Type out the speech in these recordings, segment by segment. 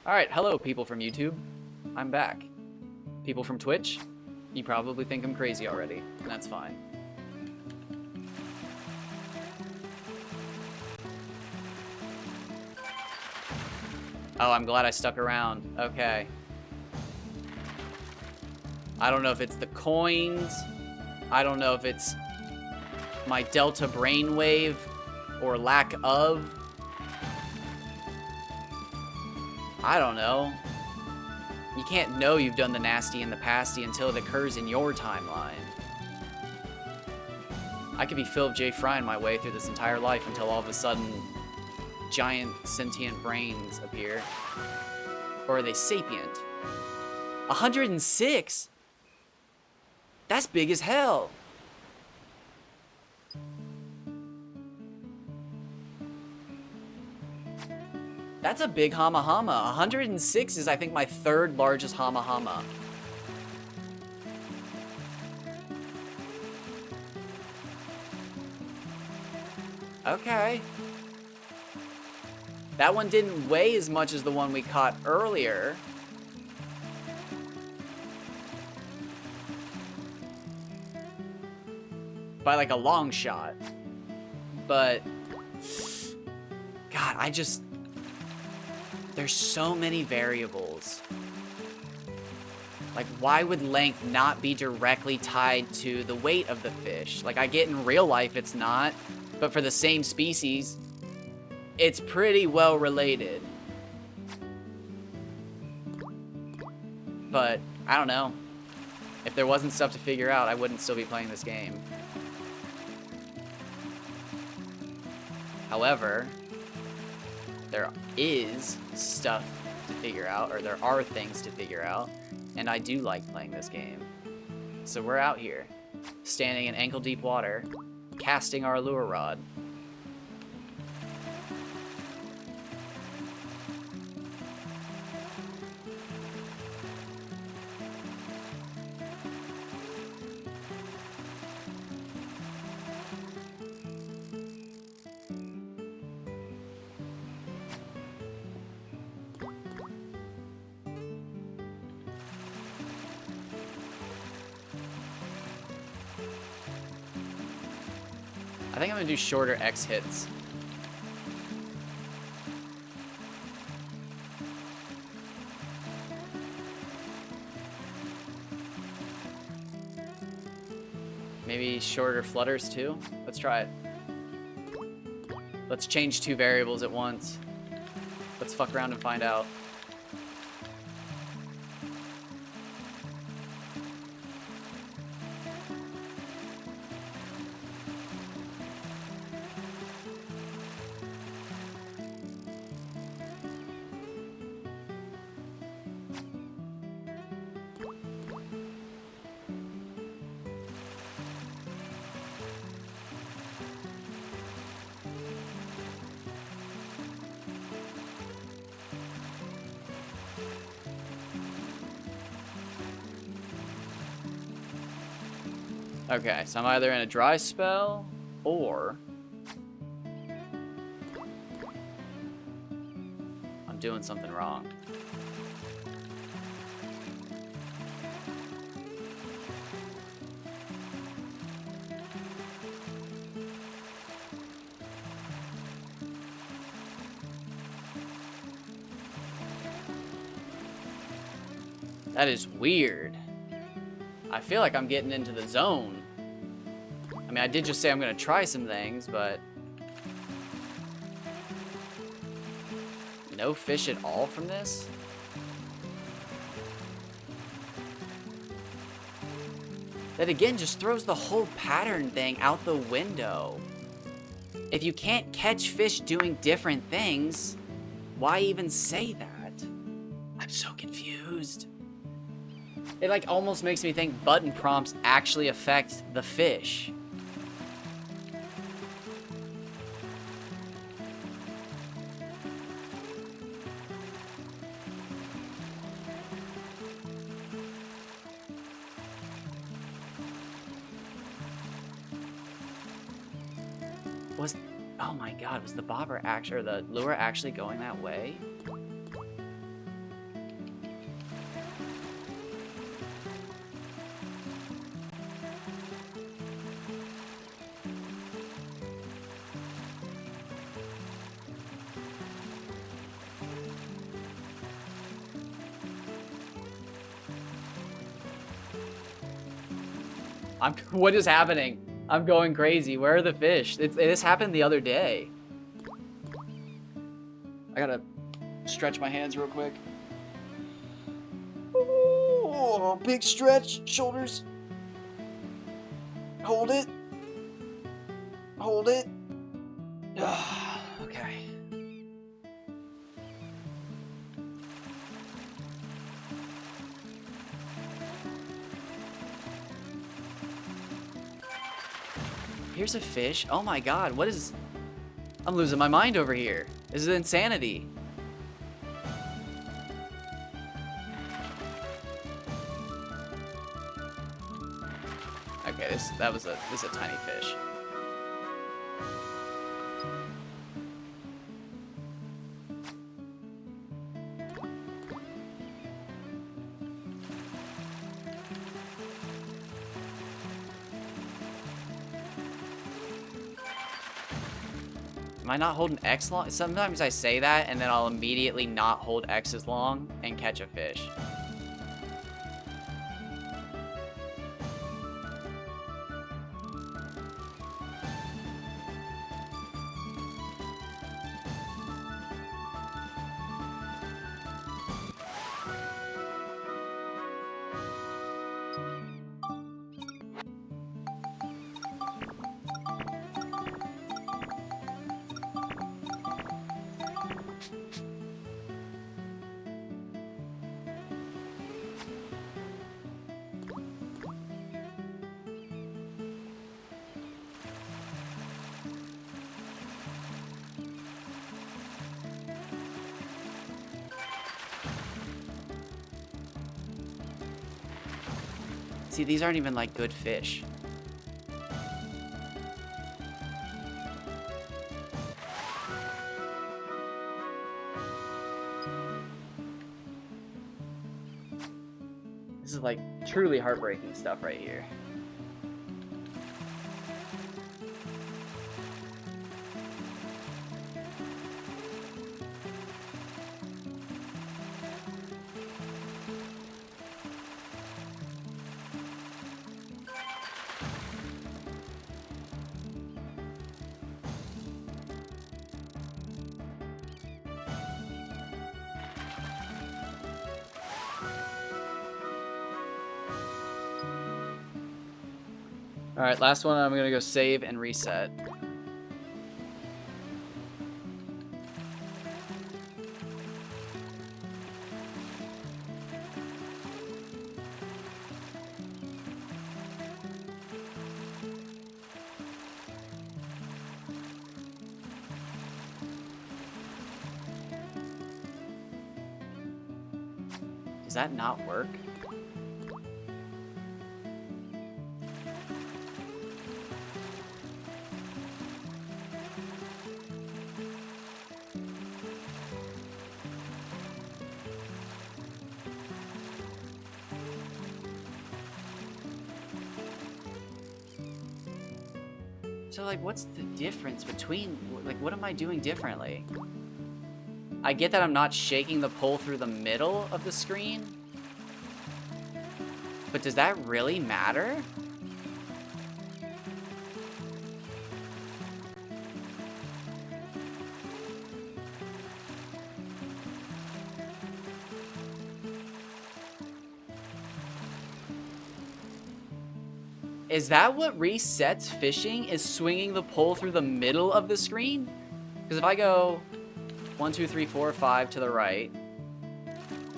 Alright, hello people from YouTube. I'm back. People from Twitch, you probably think I'm crazy already, and that's fine. Oh, I'm glad I stuck around. Okay. I don't know if it's the coins. I don't know if it's my Delta brainwave or lack of. I don't know. You can't know you've done the nasty and the pasty until it occurs in your timeline. I could be Philip J. Frying my way through this entire life until all of a sudden giant sentient brains appear. Or are they sapient? 106? That's big as hell. That's a big Hama Hama. 106 is, I think, my third largest Hama Hama. Okay. That one didn't weigh as much as the one we caught earlier. By like a long shot. But God, there's so many variables. Like, why would length not be directly tied to the weight of the fish? Like, I get in real life it's not, but for the same species, it's pretty well related. But, I don't know. If there wasn't stuff to figure out, I wouldn't still be playing this game. However, there is stuff to figure out, or there are things to figure out, and I do like playing this game. So we're out here, standing in ankle-deep water, casting our lure rod. I think I'm gonna do shorter X hits. Maybe shorter flutters too? Let's try it. Let's change two variables at once. Let's fuck around and find out. Okay, so I'm either in a dry spell, or I'm doing something wrong. That is weird. I feel like I'm getting into the zone. I mean, I did just say I'm gonna try some things, but no fish at all from this? That again just throws the whole pattern thing out the window. If you can't catch fish doing different things, why even say that? I'm so confused. It like almost makes me think button prompts actually affect the fish. Oh my god, was the bobber actually, or the lure actually going that way? What is happening? I'm going crazy. Where are the fish? This happened the other day. I gotta stretch my hands real quick. Oh, big stretch. Shoulders. Hold it. Hold it. Okay. Here's a fish. Oh my god, what is... I'm losing my mind over here. This is insanity. Okay, this is a tiny fish. Am I not holding X long? Sometimes I say that and then I'll immediately not hold X as long and catch a fish. See, these aren't even like good fish. This is like truly heartbreaking stuff right here. All right, last one. I'm gonna go save and reset. Does that not work? So, like, what's the difference between, like, what am I doing differently? I get that I'm not shaking the pole through the middle of the screen, but does that really matter? Is that what resets fishing, is swinging the pole through the middle of the screen? Because if I go 1, 2, 3, 4, 5 to the right,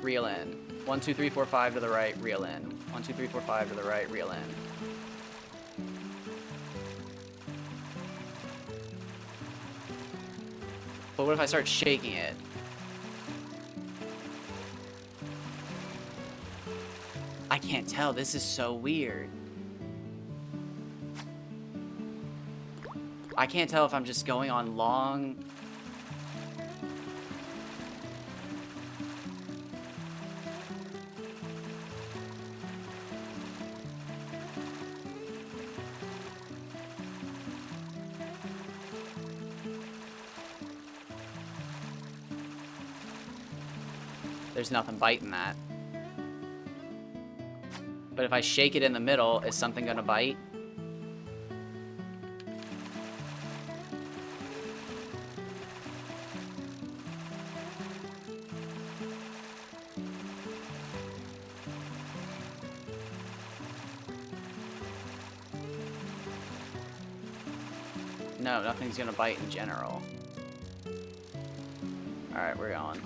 reel in. 1, 2, 3, 4, 5 to the right, reel in. 1, 2, 3, 4, 5 to the right, reel in. But what if I start shaking it? I can't tell. This is so weird. I can't tell if I'm just going on long... There's nothing biting that. But if I shake it in the middle, is something gonna bite? No, nothing's gonna bite in general. Alright, we're going.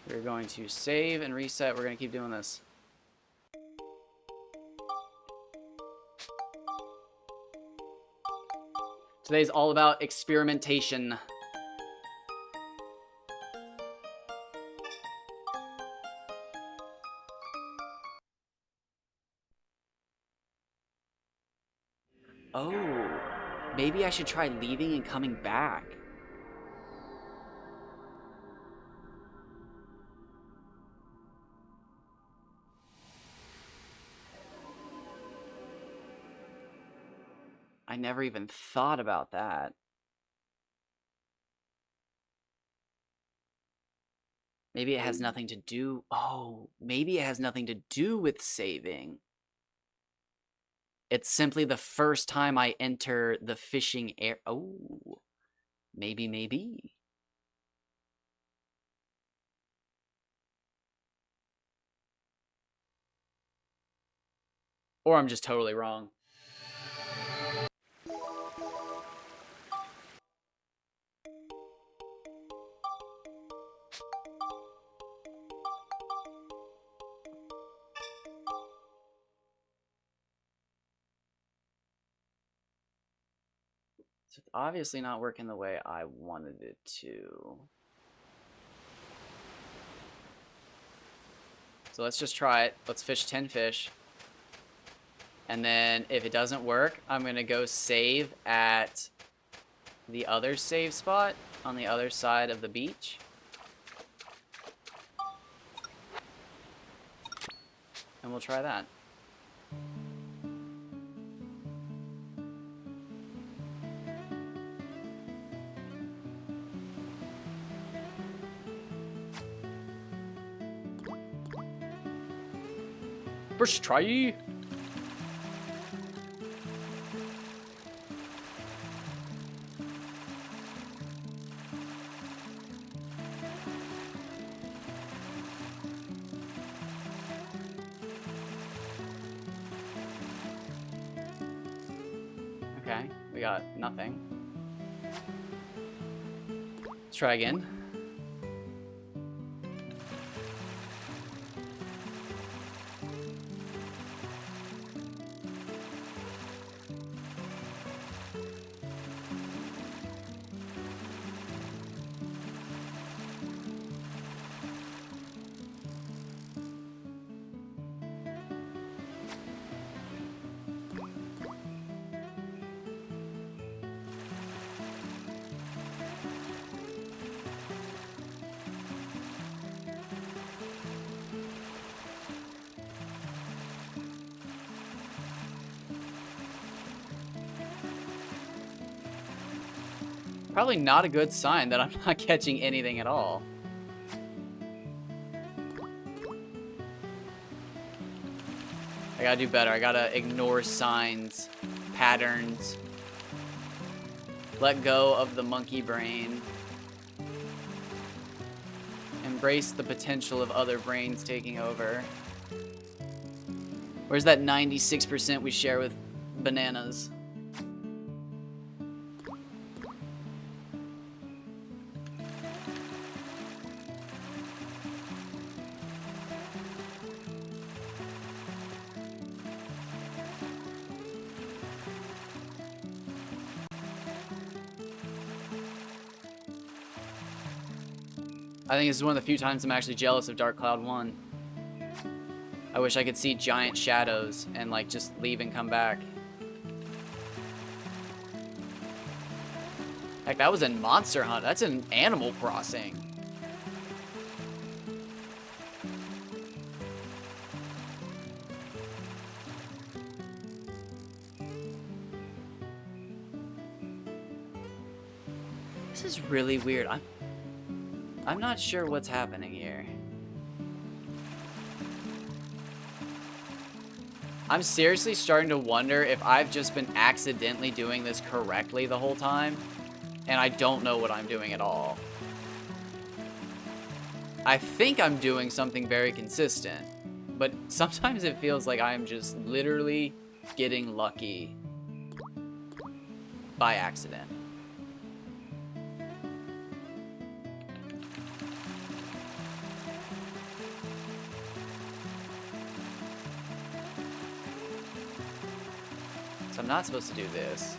We're going to save and reset. We're going to keep doing this. Today's all about experimentation. Oh, maybe I should try leaving and coming back. I never even thought about that. Maybe it has nothing to do... Oh, maybe it has nothing to do with saving. It's simply the first time I enter the fishing area. Oh, maybe. Or I'm just totally wrong. So it's obviously not working the way I wanted it to. So let's just try it. Let's fish 10 fish. And then if it doesn't work, I'm going to go save at the other save spot on the other side of the beach. And we'll try that. First try. Okay, we got nothing. Let's try again. Probably not a good sign that I'm not catching anything at all. I gotta do better. I gotta ignore signs, patterns, let go of the monkey brain, embrace the potential of other brains taking over. Where's that 96% we share with bananas? I think this is one of the few times I'm actually jealous of Dark Cloud 1. I wish I could see giant shadows and like just leave and come back. Heck, that was in Monster Hunt. That's in Animal Crossing. is really weird. I'm not sure what's happening here. I'm seriously starting to wonder if I've just been accidentally doing this correctly the whole time, and I don't know what I'm doing at all. I think I'm doing something very consistent, but sometimes it feels like I'm just literally getting lucky by accident. So I'm not supposed to do this.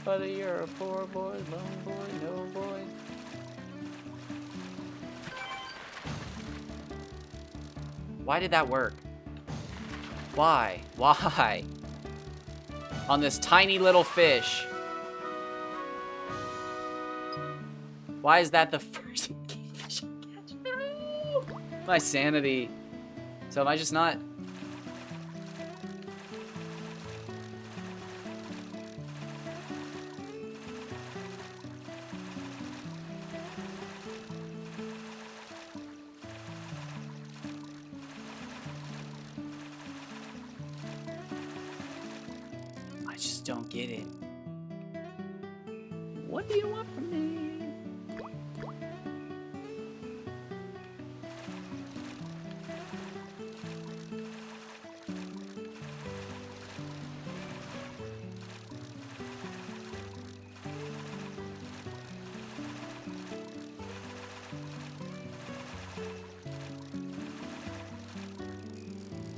But you're a poor boy, lone boy, no boy. Why did that work? Why? Why? On this tiny little fish. Why is that the first fish I catch? No! My sanity. So am I just not... I just don't get it. What do you want from me?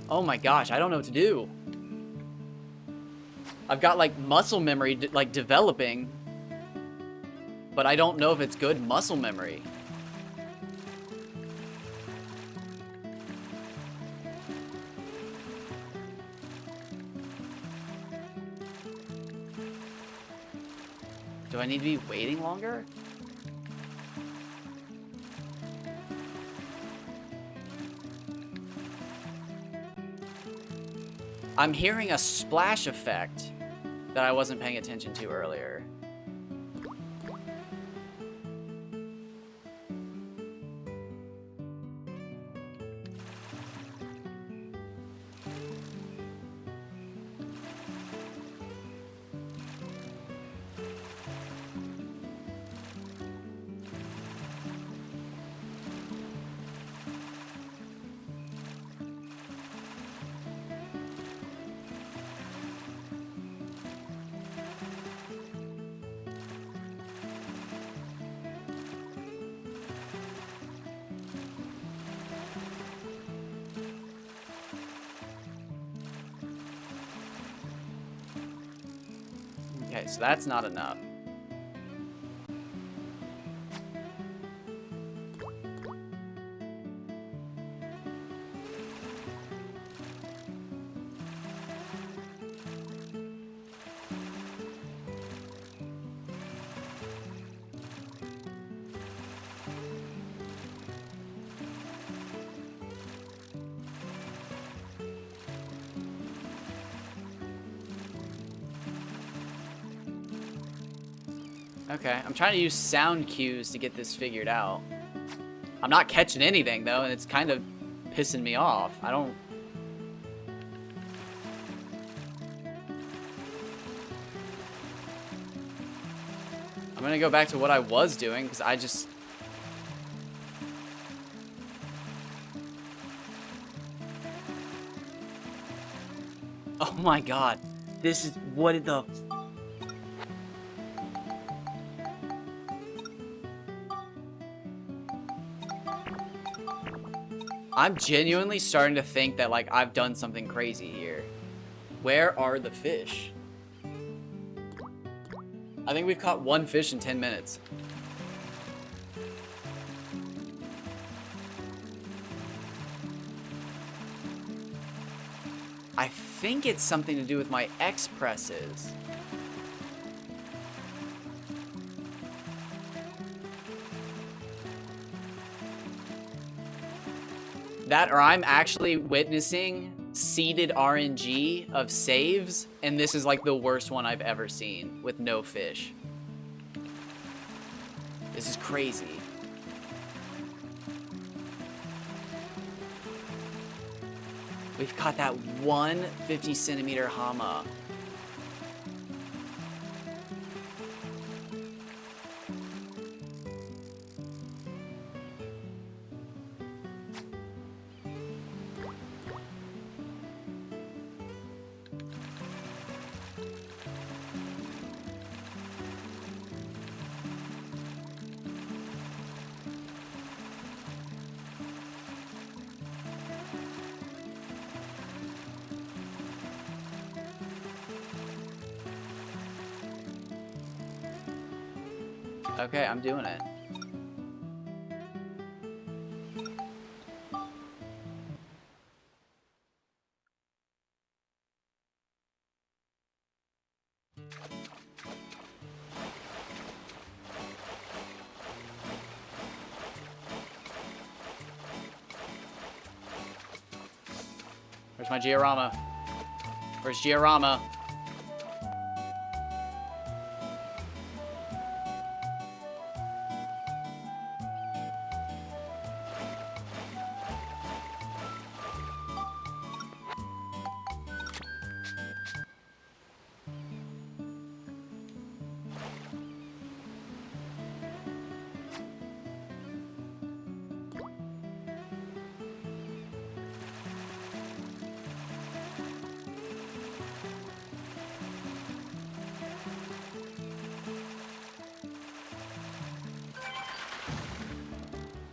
Oh my gosh, I don't know what to do. I've got like muscle memory like developing, but I don't know if it's good muscle memory. Do I need to be waiting longer? I'm hearing a splash effect that I wasn't paying attention to earlier. Okay, so that's not enough. Okay, I'm trying to use sound cues to get this figured out. I'm not catching anything, though, and it's kind of pissing me off. I don't... I'm gonna go back to what I was doing, because I just... Oh my god. This is... What the... I'm genuinely starting to think that, like, I've done something crazy here. Where are the fish? I think we've caught one fish in 10 minutes. I think it's something to do with my X presses. That, or I'm actually witnessing seeded RNG of saves, and this is like the worst one I've ever seen with no fish. This is crazy. We've caught that one 50-centimeter Hama. Okay, I'm doing it. Where's my Giorama? Where's Giorama?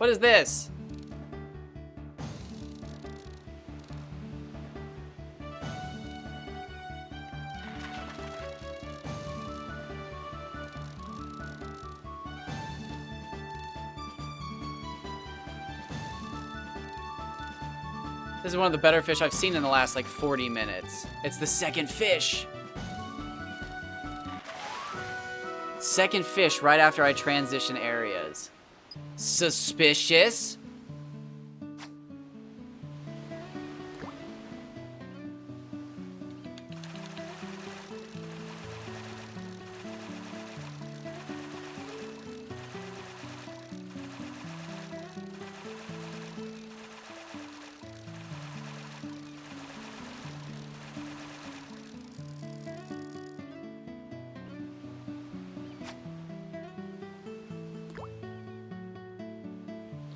What is this? This is one of the better fish I've seen in the last like 40 minutes. It's the second fish. Second fish right after I transition areas. Suspicious.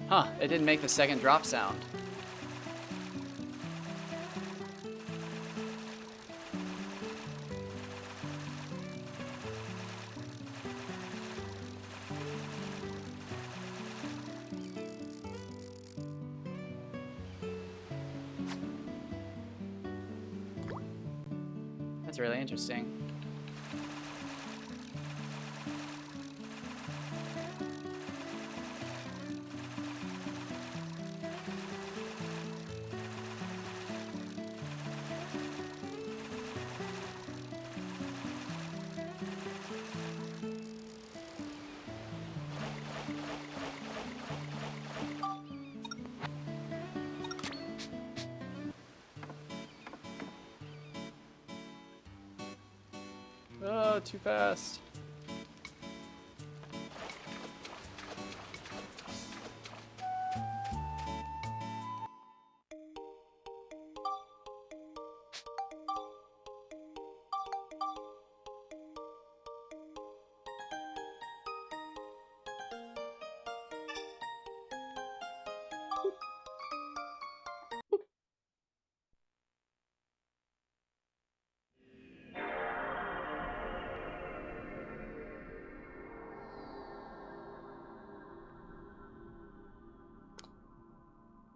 Huh, it didn't make the second drop sound. That's really interesting. Oh, too fast.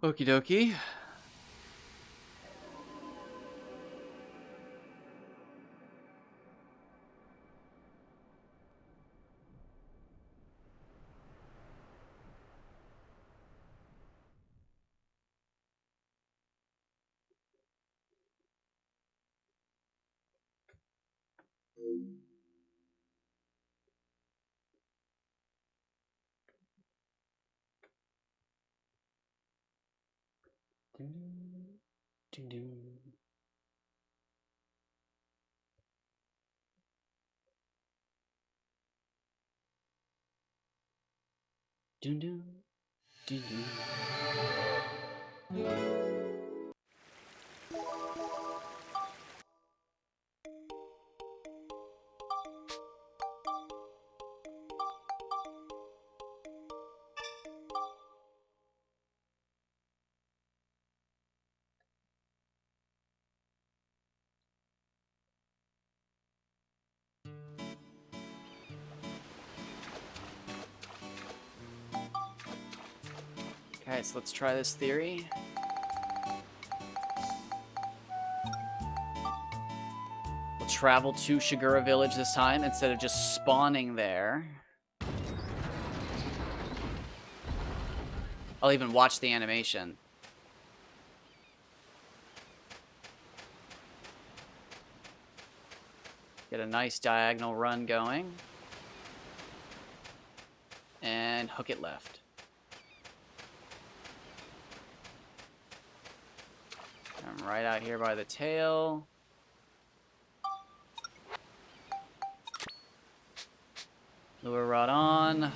Okie dokie. Okay, so let's try this theory. We'll travel to Shigura Village this time instead of just spawning there. I'll even watch the animation. Get a nice diagonal run going. And hook it left. I'm right out here by the tail. Lure rod on.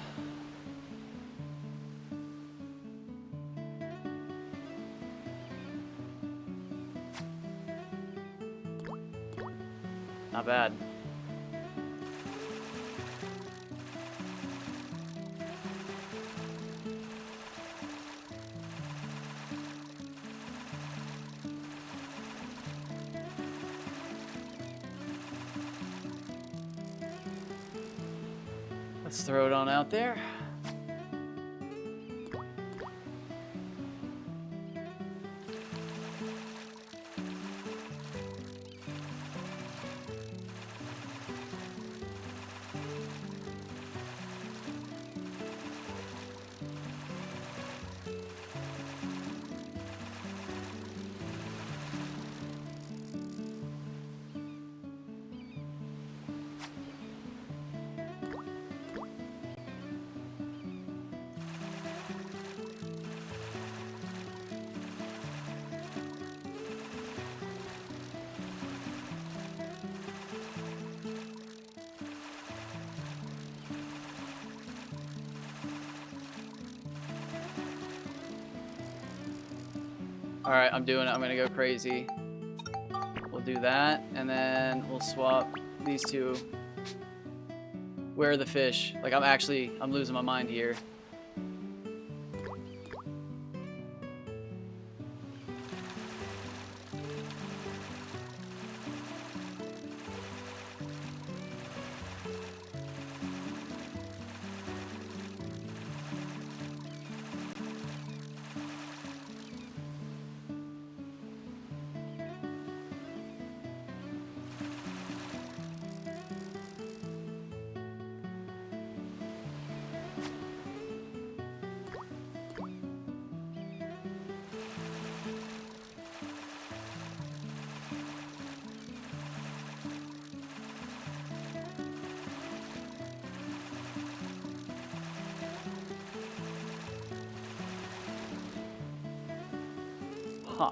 Not bad. Let's throw it on out there. Alright, I'm doing it. I'm gonna go crazy. We'll do that, and then we'll swap these two. Where are the fish? Like, I'm losing my mind here. Huh.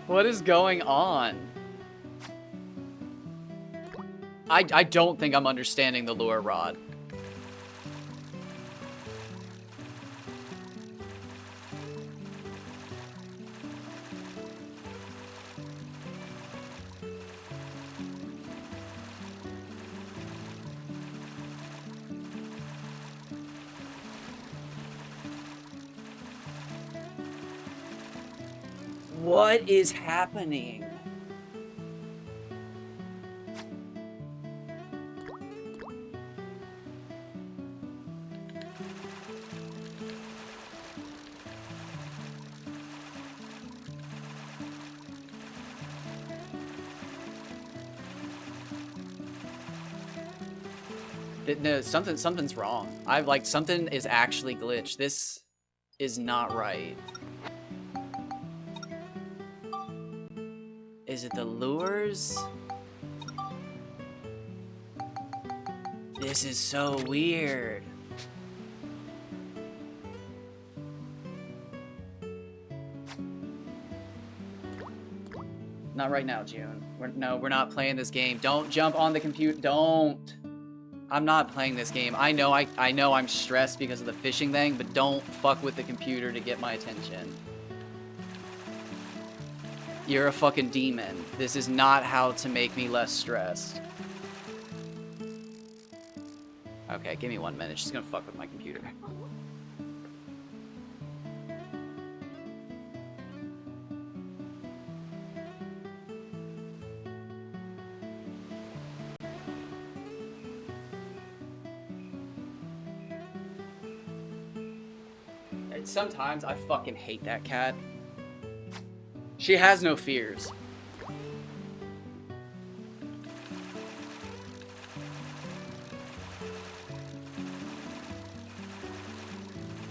What is going on? I don't think I'm understanding the lure rod. What is happening? No, something's wrong. Something is actually glitched. This is not right. Is it the lures? This is so weird. Not right now, June. We're not playing this game. Don't jump on the computer. Don't. I'm not playing this game. I know I'm stressed because of the fishing thing, but don't fuck with the computer to get my attention. You're a fucking demon. This is not how to make me less stressed. Okay, give me 1 minute. She's gonna fuck with my computer. Sometimes I fucking hate that cat. She has no fears.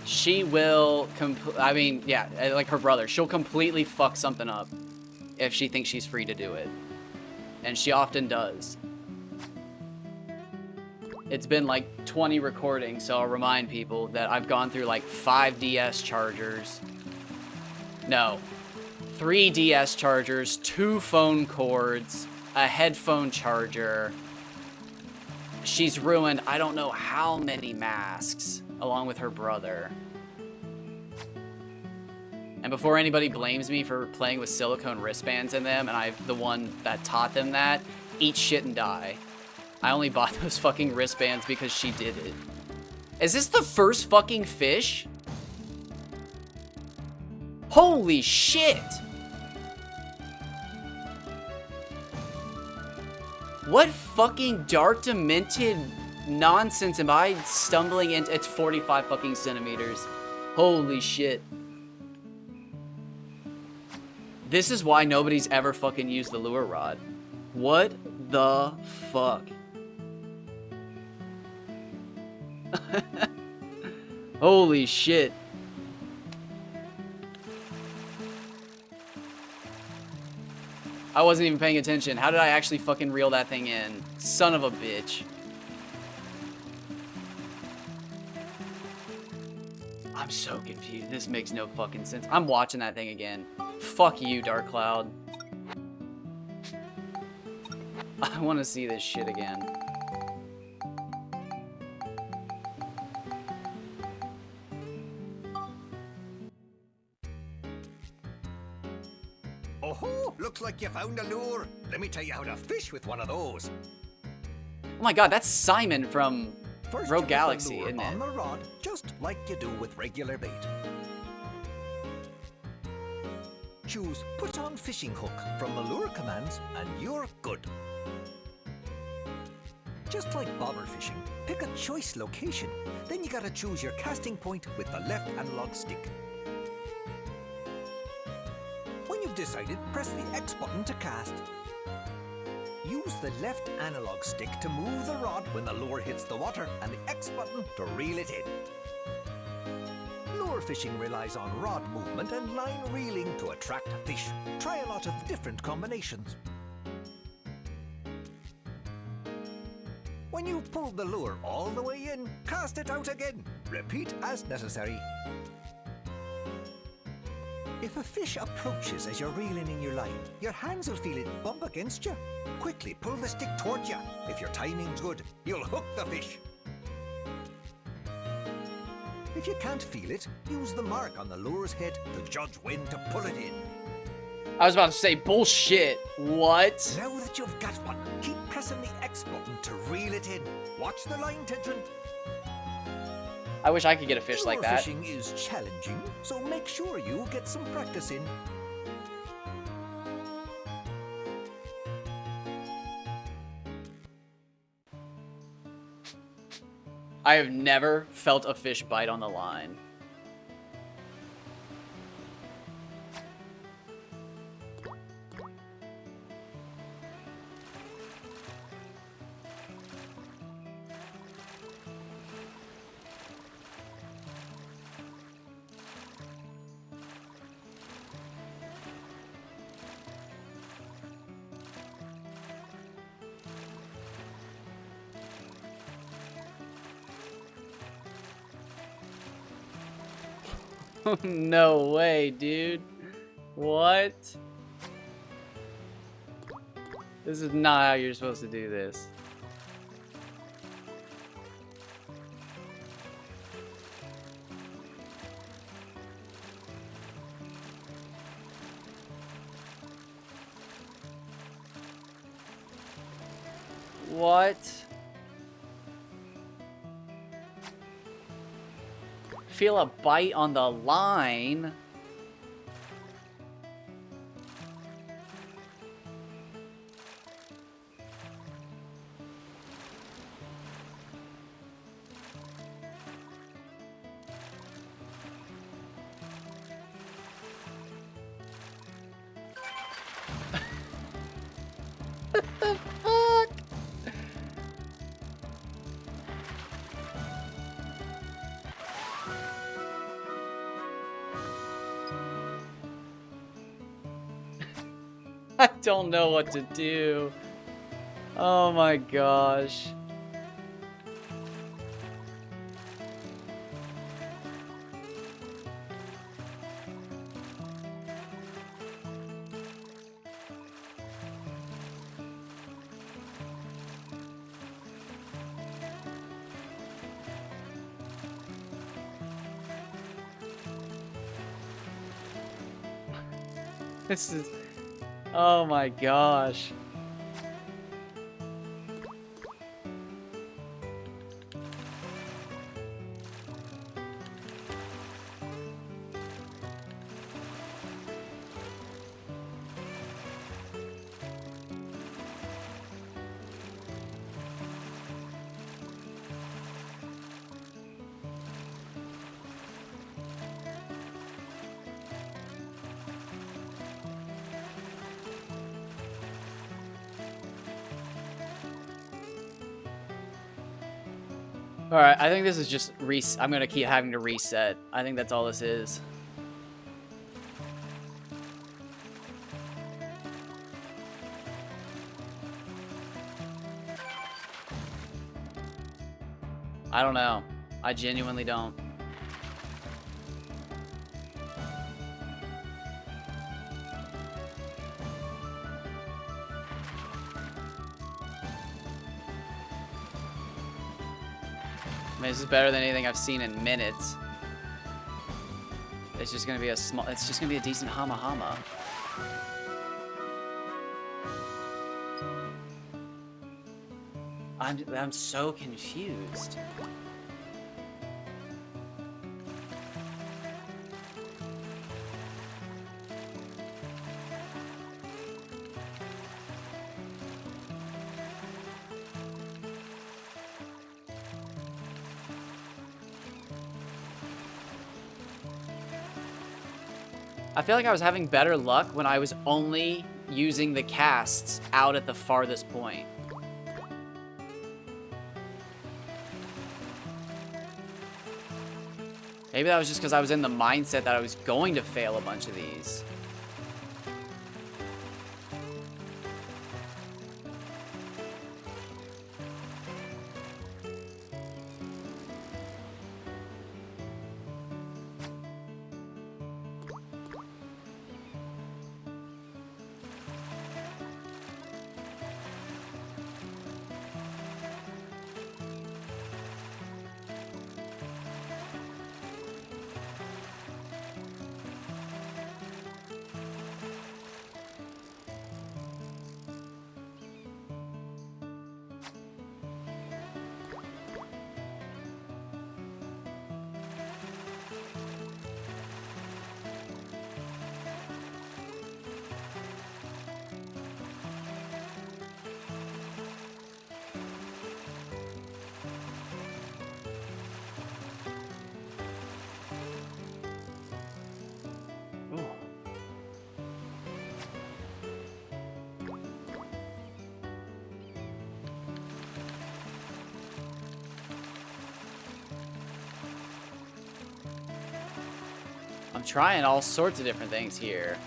She will I mean, yeah, like her brother. She'll completely fuck something up if she thinks she's free to do it. And she often does. It's been like 20 recordings, so I'll remind people that I've gone through like 5 DS chargers. No. 3 DS chargers, 2 phone cords, a headphone charger. She's ruined I don't know how many masks, along with her brother. And before anybody blames me for playing with silicone wristbands in them, and I'm the one that taught them that, eat shit and die. I only bought those fucking wristbands because she did it. Is this the first fucking fish? Holy shit! What fucking dark demented nonsense am I stumbling into? It's 45 fucking centimeters. Holy shit. This is why nobody's ever fucking used the lure rod. What the fuck? Holy shit. I wasn't even paying attention. How did I actually fucking reel that thing in? Son of a bitch. I'm so confused. This makes no fucking sense. I'm watching that thing again. Fuck you, Dark Cloud. I want to see this shit again. Oh, looks like you found a lure. Let me tell you how to fish with one of those. Oh my god, that's Simon from First, Rogue you Galaxy, put the isn't lure it? on the rod, just like you do with regular bait. Choose Put on Fishing Hook from the lure commands and you're good. Just like bobber fishing, pick a choice location. Then you gotta choose your casting point with the left analog stick. When you've decided, press the X button to cast. Use the left analog stick to move the rod when the lure hits the water and the X button to reel it in. Lure fishing relies on rod movement and line reeling to attract fish. Try a lot of different combinations. When you've pulled the lure all the way in, cast it out again. Repeat as necessary. If a fish approaches as you're reeling in your line, your hands will feel it bump against you. Quickly pull the stick towards you. If your timing's good, you'll hook the fish. If you can't feel it, use the mark on the lure's head to judge when to pull it in. I was about to say bullshit. What? Now that you've got one, keep pressing the X button to reel it in. Watch the line tension. I wish I could get a fish like that. Fishing is challenging, so make sure you get some practice in. I have never felt a fish bite on the line. No way, dude. What? This is not how you're supposed to do this. What? Feel a bite on the line? What the fuck? I don't know what to do. Oh my gosh. This is... Oh my gosh. Alright, I think this is just I'm gonna keep having to reset. I think that's all this is. I don't know. I genuinely don't. I mean, this is better than anything I've seen in minutes. It's just gonna be a small. It's just gonna be a decent Hama Hama. I'm so confused. I feel like I was having better luck when I was only using the casts out at the farthest point. Maybe that was just because I was in the mindset that I was going to fail a bunch of these. I'm trying all sorts of different things here.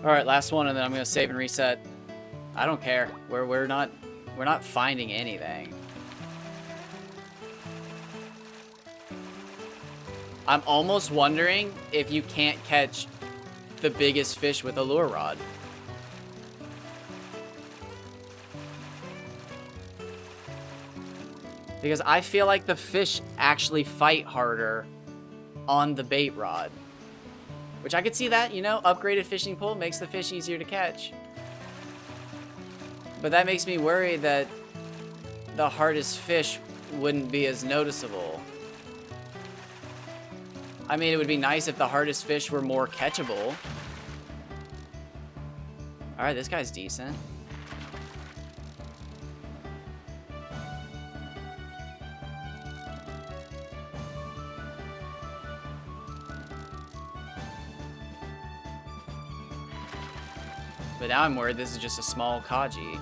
All right, last one, and then I'm gonna save and reset. I don't care. We're not finding anything. I'm almost wondering if you can't catch the biggest fish with a lure rod. Because I feel like the fish actually fight harder on the bait rod. Which I could see that, you know, upgraded fishing pole makes the fish easier to catch. But that makes me worry that the hardest fish wouldn't be as noticeable. I mean, it would be nice if the hardest fish were more catchable. Alright, this guy's decent. But now I'm worried this is just a small Kaji.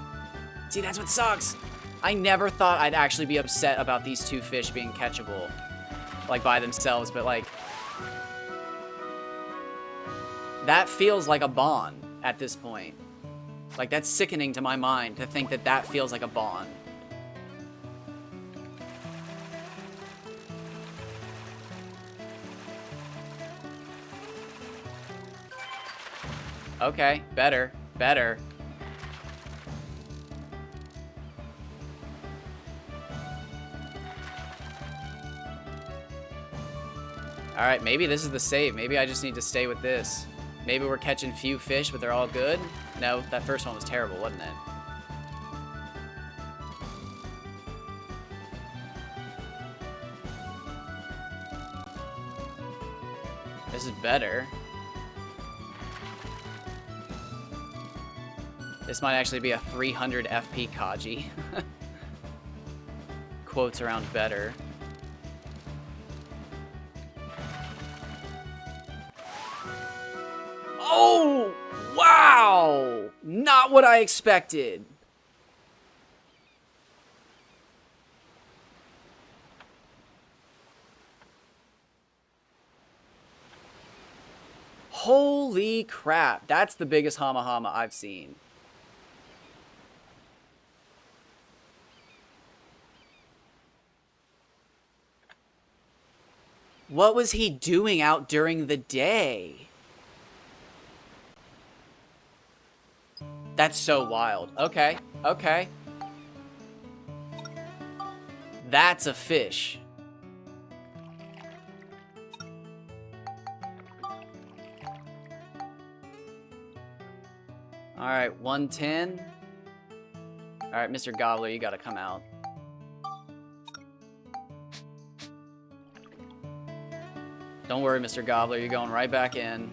See, that's what sucks! I never thought I'd actually be upset about these two fish being catchable. Like, by themselves, but like... that feels like a bond at this point. Like, that's sickening to my mind to think that that feels like a bond. Okay, better. Better. Alright, maybe this is the save. Maybe I just need to stay with this. Maybe we're catching few fish, but they're all good? No, that first one was terrible, wasn't it? This is better. This might actually be a 300 FP Kaji. Quotes around better. Oh! Wow! Not what I expected. Holy crap. That's the biggest Hama Hama I've seen. What was he doing out during the day? That's so wild. Okay, okay. That's a fish. Alright, 110. Alright, Mr. Gobbler, you gotta come out. Don't worry, Mr. Gobbler, you're going right back in.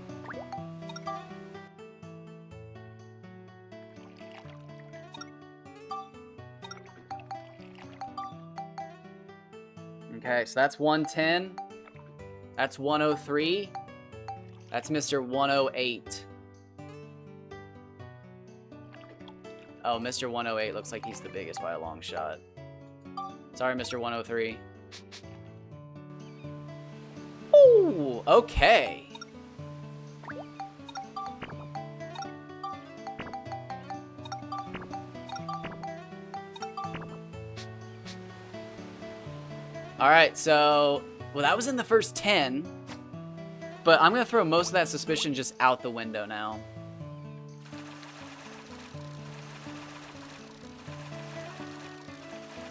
Okay, so that's 110. That's 103. That's Mr. 108. Oh, Mr. 108 looks like he's the biggest by a long shot. Sorry, Mr. 103. Ooh, okay. Alright, so... well, that was in the first 10. But I'm gonna throw most of that suspicion just out the window now.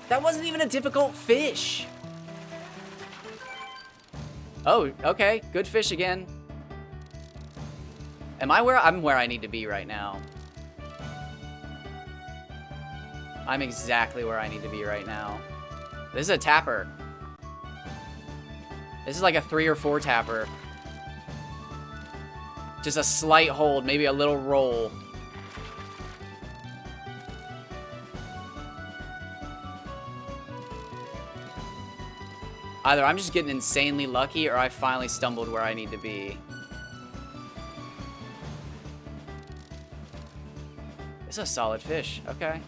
That wasn't even a difficult fish. Oh, okay. Good fish again. Am I where... I'm where I need to be right now. I'm exactly where I need to be right now. This is a tapper. This is like a 3 or 4 tapper. Just a slight hold, maybe a little roll. Either I'm just getting insanely lucky or I finally stumbled where I need to be. It's a solid fish. Okay.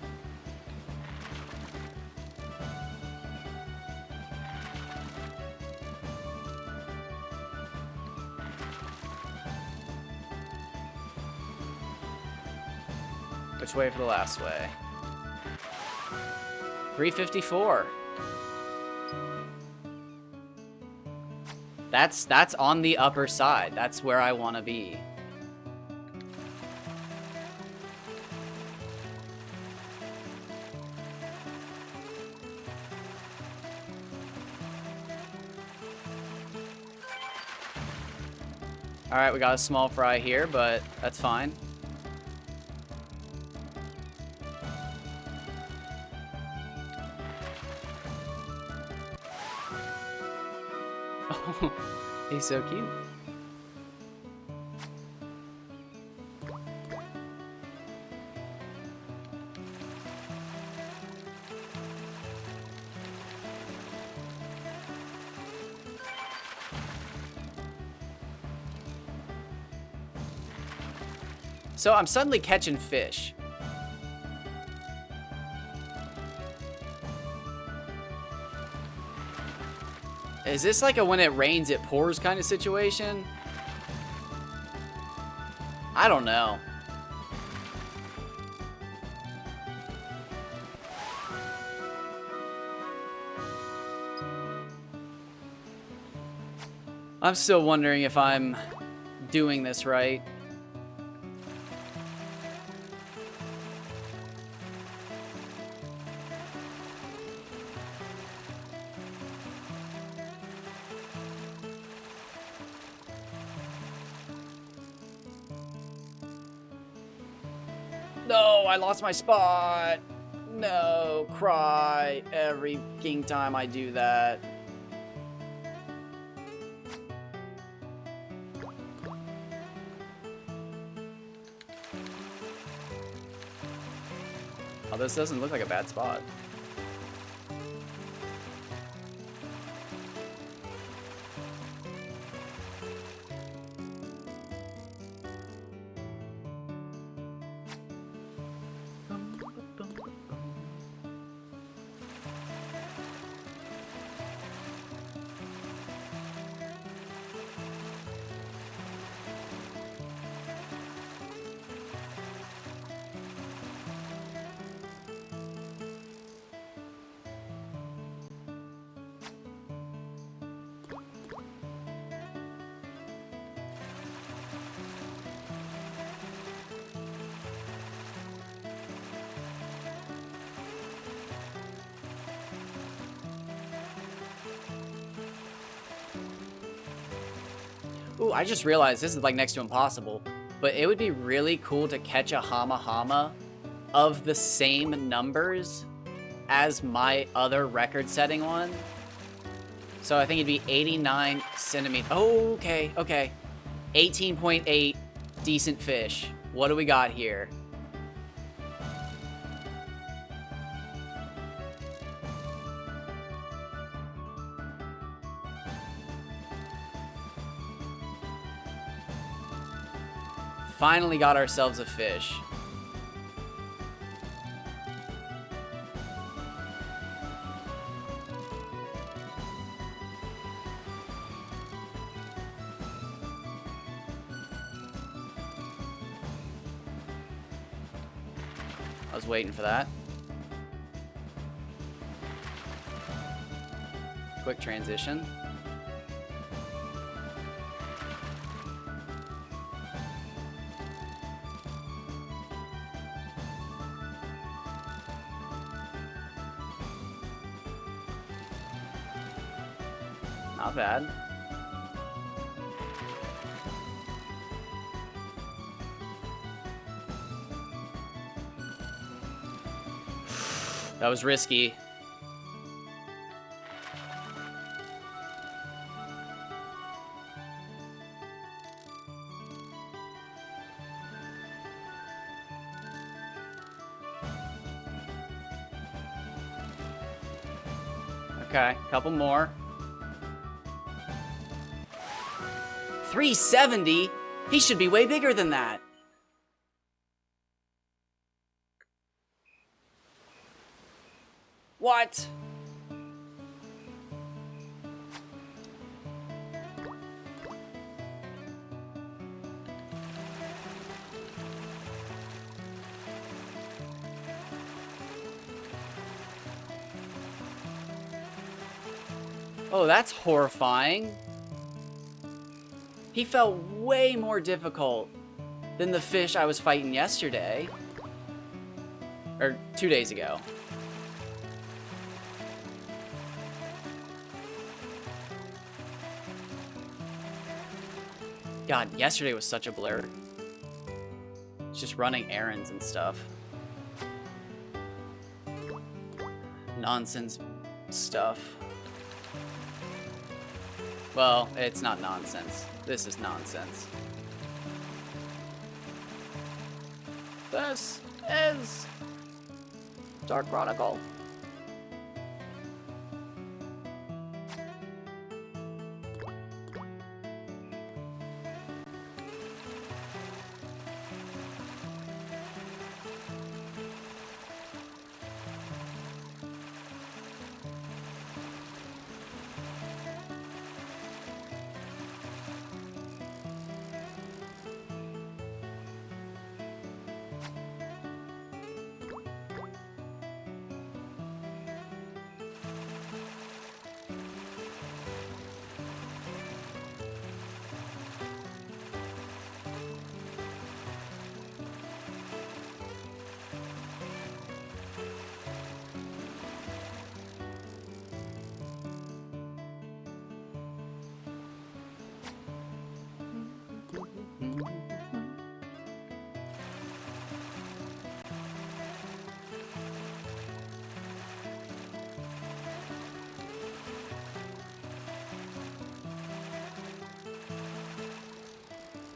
Which way for the last way? 354. That's on the upper side. That's where I want to be. All right, we got a small fry here, but that's fine. Oh, he's so cute. So I'm suddenly catching fish. Is this like a when it rains it pours kind of situation? I don't know. I'm still wondering if I'm doing this right. No, I lost my spot. No, cry every king time I do that. Oh, this doesn't look like a bad spot. Ooh, I just realized this is like next to impossible, but it would be really cool to catch a Hama Hama of the same numbers as my other record-setting one. So I think it'd be 89 centimeters. Oh, okay, okay. 18.8, decent fish. What do we got here? Finally got ourselves a fish. I was waiting for that. Quick transition. Not bad. That was risky. Okay, couple more. 370? He should be way bigger than that. What? Oh, that's horrifying. He felt way more difficult than the fish I was fighting yesterday. Or 2 days ago. God, yesterday was such a blur. Just running errands and stuff. Nonsense stuff. Well, it's not nonsense. This is nonsense. This is Dark Chronicle.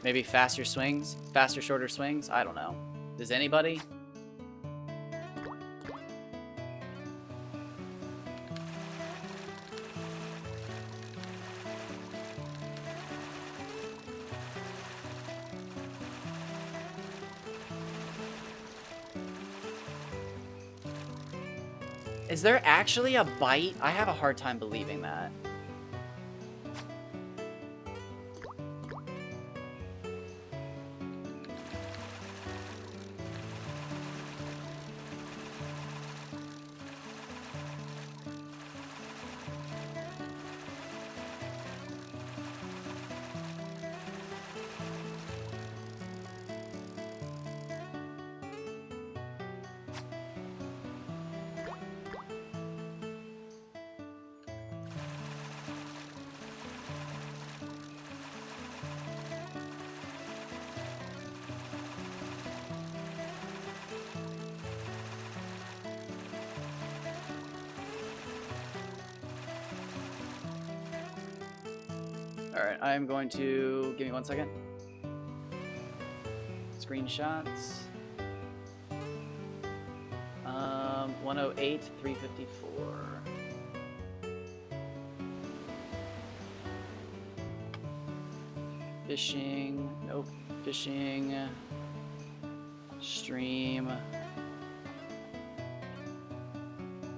Maybe faster swings? Faster, shorter swings? I don't know. Does anybody? Is there actually a bite? I have a hard time believing that. Alright, I'm going to... Give me 1 second. Screenshots. 108, 354. Fishing. Nope. Fishing. Stream.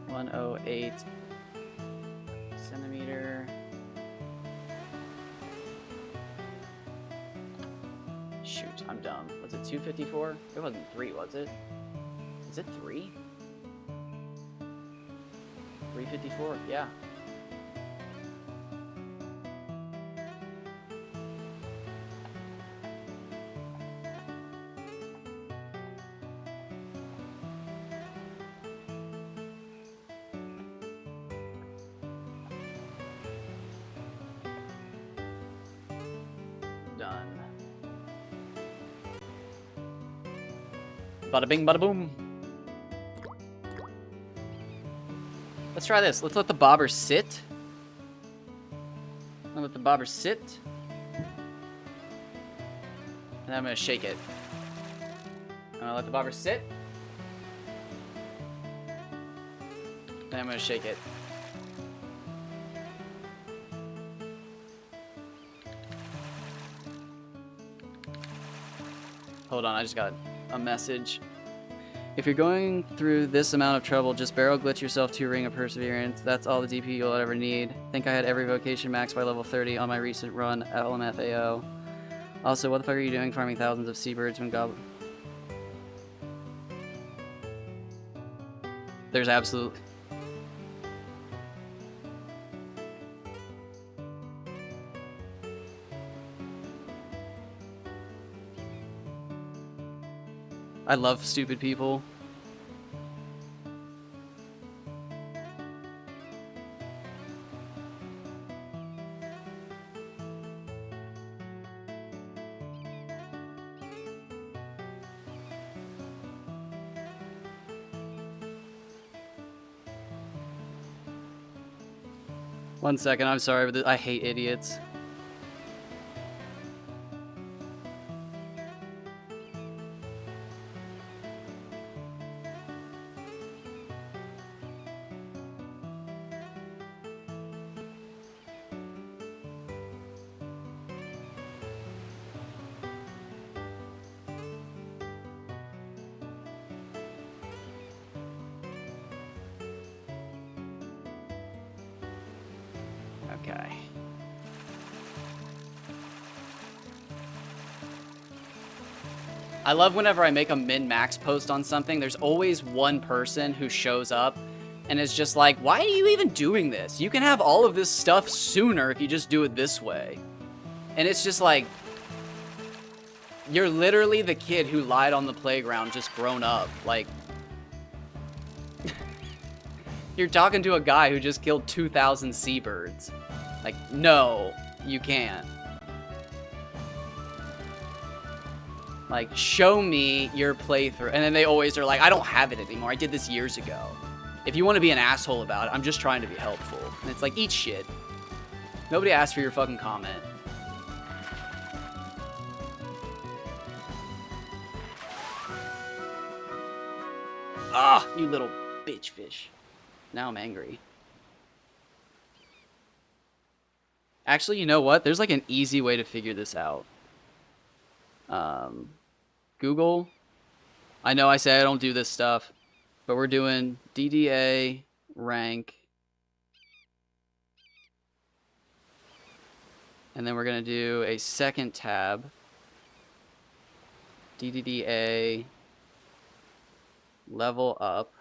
108 centimeter. Shoot, I'm dumb. Was it 254? It wasn't 3, was it? Is it 3? 354? Yeah. Done. Bada bing, bada boom. Let's try this. Let's let the bobber sit. I'll let the bobber sit. And then I'm gonna shake it. I'm gonna let the bobber sit. Then I'm gonna shake it. Hold on, I just got a message. If you're going through this amount of trouble, just barrel glitch yourself to Ring of Perseverance. That's all the DP you'll ever need. Think I had every vocation max by level 30 on my recent run at LMFAO. Also, what the fuck are you doing farming thousands of seabirds when goblin... There's absolutely... I love stupid people. One second, I'm sorry, but I hate idiots. Okay. I love whenever I make a min-max post on something, there's always one person who shows up and is just like, why are you even doing this? You can have all of this stuff sooner if you just do it this way. And it's just like, you're literally the kid who lied on the playground just grown up. Like, you're talking to a guy who just killed 2,000 seabirds. Like, no, you can't. Like, show me your playthrough. And then they always are like, I don't have it anymore. I did this years ago. If you want to be an asshole about it, I'm just trying to be helpful. And it's like, eat shit. Nobody asked for your fucking comment. Ah, you little bitch fish. Now I'm angry. Actually, you know what? There's like an easy way to figure this out. Google. I know I say I don't do this stuff, but we're doing DDA rank. And then we're going to do a second tab. DDDA level up.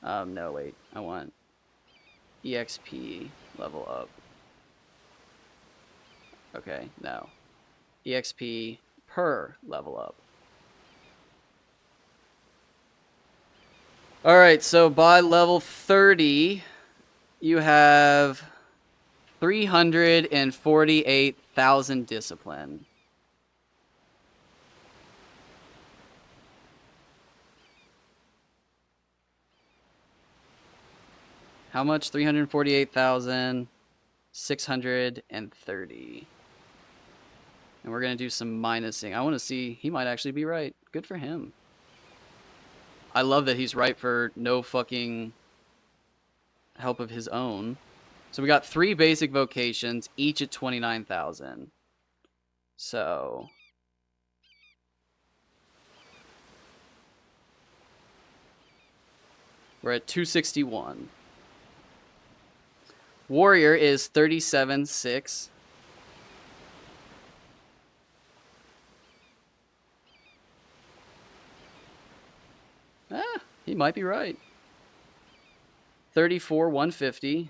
No, wait. I want EXP level up. Okay, no. EXP per level up. Alright, so by level 30, you have 348,000 discipline. How much? 348,630. And we're going to do some minusing. I want to see. He might actually be right. Good for him. I love that he's right for no fucking help of his own. So we got 3 basic vocations, each at 29,000. So we're at 261. Warrior is 37.6. He might be right. 34,150.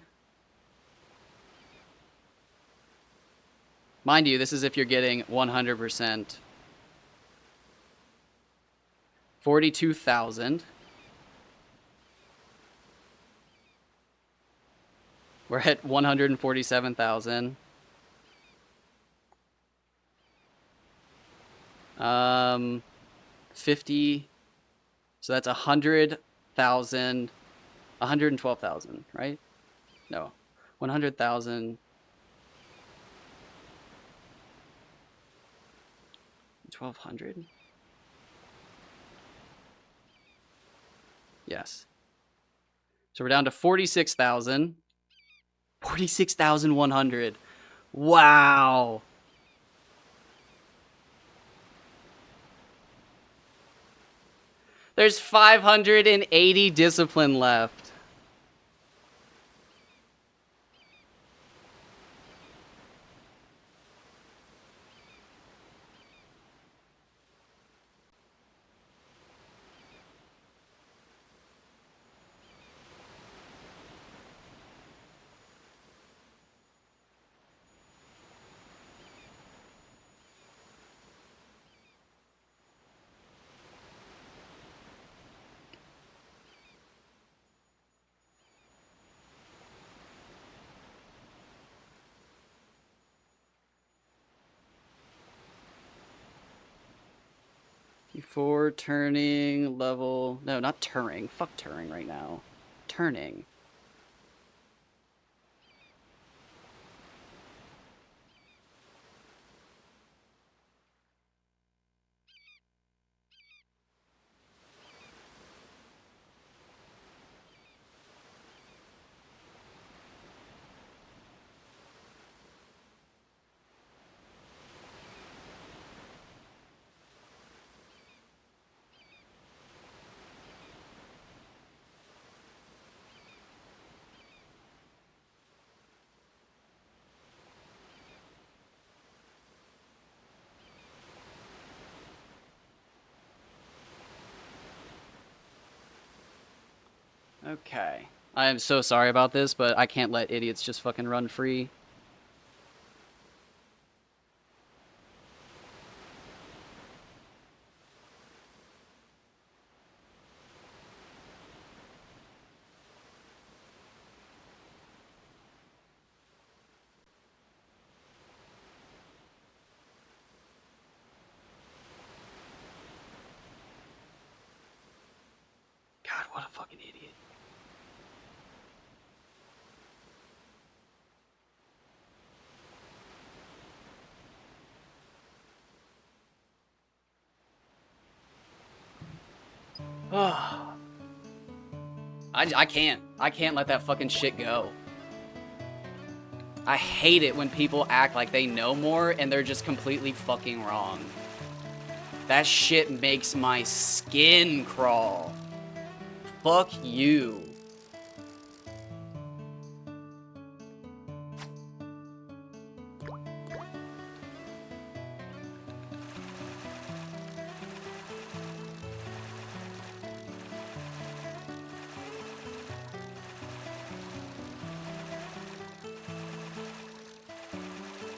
Mind you, this is if you're getting 100%. 42,000. We're at 147,000. 50. So that's 100,000. 112,000, right? No. 100,000. 1,200? Yes. So we're down to 46,000. 46,100. Wow. There's 580 discipline left. Before turning level... No, not Turing. Fuck Turing right now. Turning. Okay. I am so sorry about this, but I can't let idiots just fucking run free. God, what a fucking idiot. I can't. I can't let that fucking shit go. I hate it when people act like they know more and they're just completely fucking wrong. That shit makes my skin crawl. Fuck you.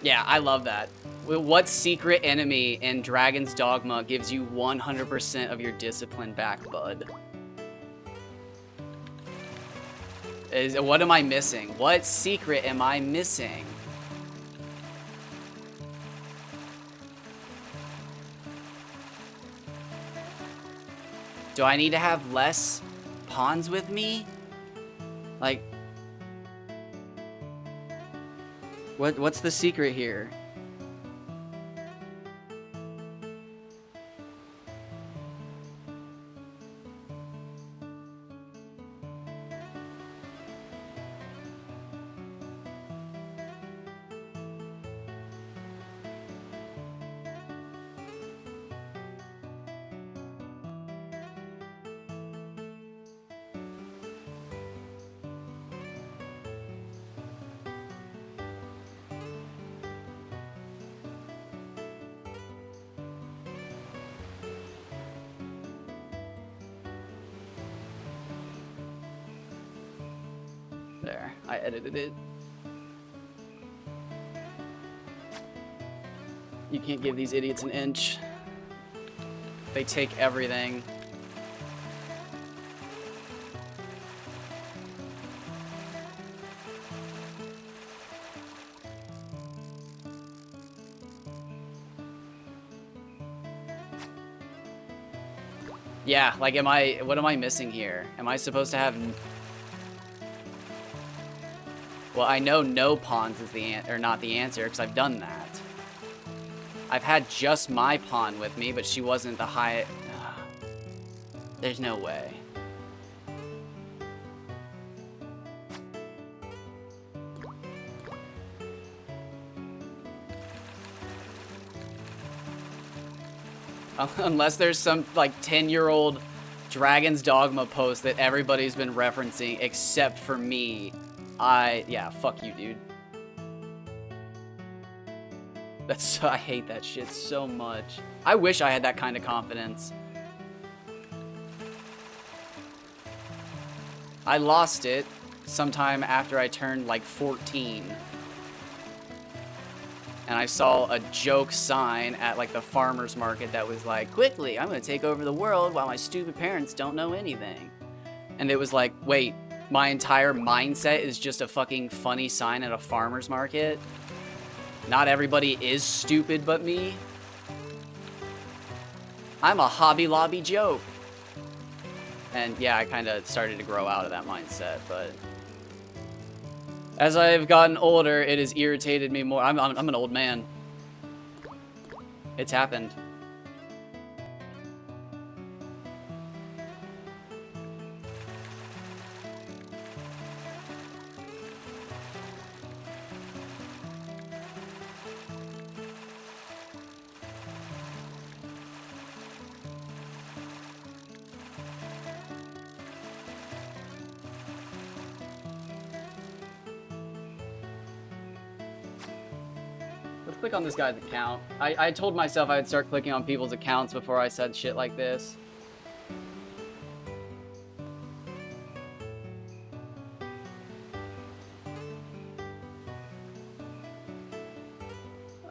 Yeah, I love that. What secret enemy in Dragon's Dogma gives you 100% of your discipline back, bud? What am I missing? What secret am I missing? Do I need to have less pawns with me? Like... What's the secret here? There, I edited it. You can't give these idiots an inch. They take everything. Yeah, like what am I missing here? Am I supposed to have... Well, I know no pawns is not the answer, because I've done that. I've had just my pawn with me, but she wasn't the high... There's no way. Unless there's some, like, 10-year-old Dragon's Dogma post that everybody's been referencing except for me. Yeah, fuck you, dude. I hate that shit so much. I wish I had that kind of confidence. I lost it sometime after I turned like 14. And I saw a joke sign at like the farmer's market that was like, quickly, I'm gonna take over the world while my stupid parents don't know anything. And it was like, wait, my entire mindset is just a fucking funny sign at a farmer's market? Not everybody is stupid but me? I'm a Hobby Lobby joke. And yeah, I kind of started to grow out of that mindset, but as I've gotten older, it has irritated me more. I'm an old man. It's happened. Let's click on this guy's account. I told myself I would start clicking on people's accounts before I said shit like this.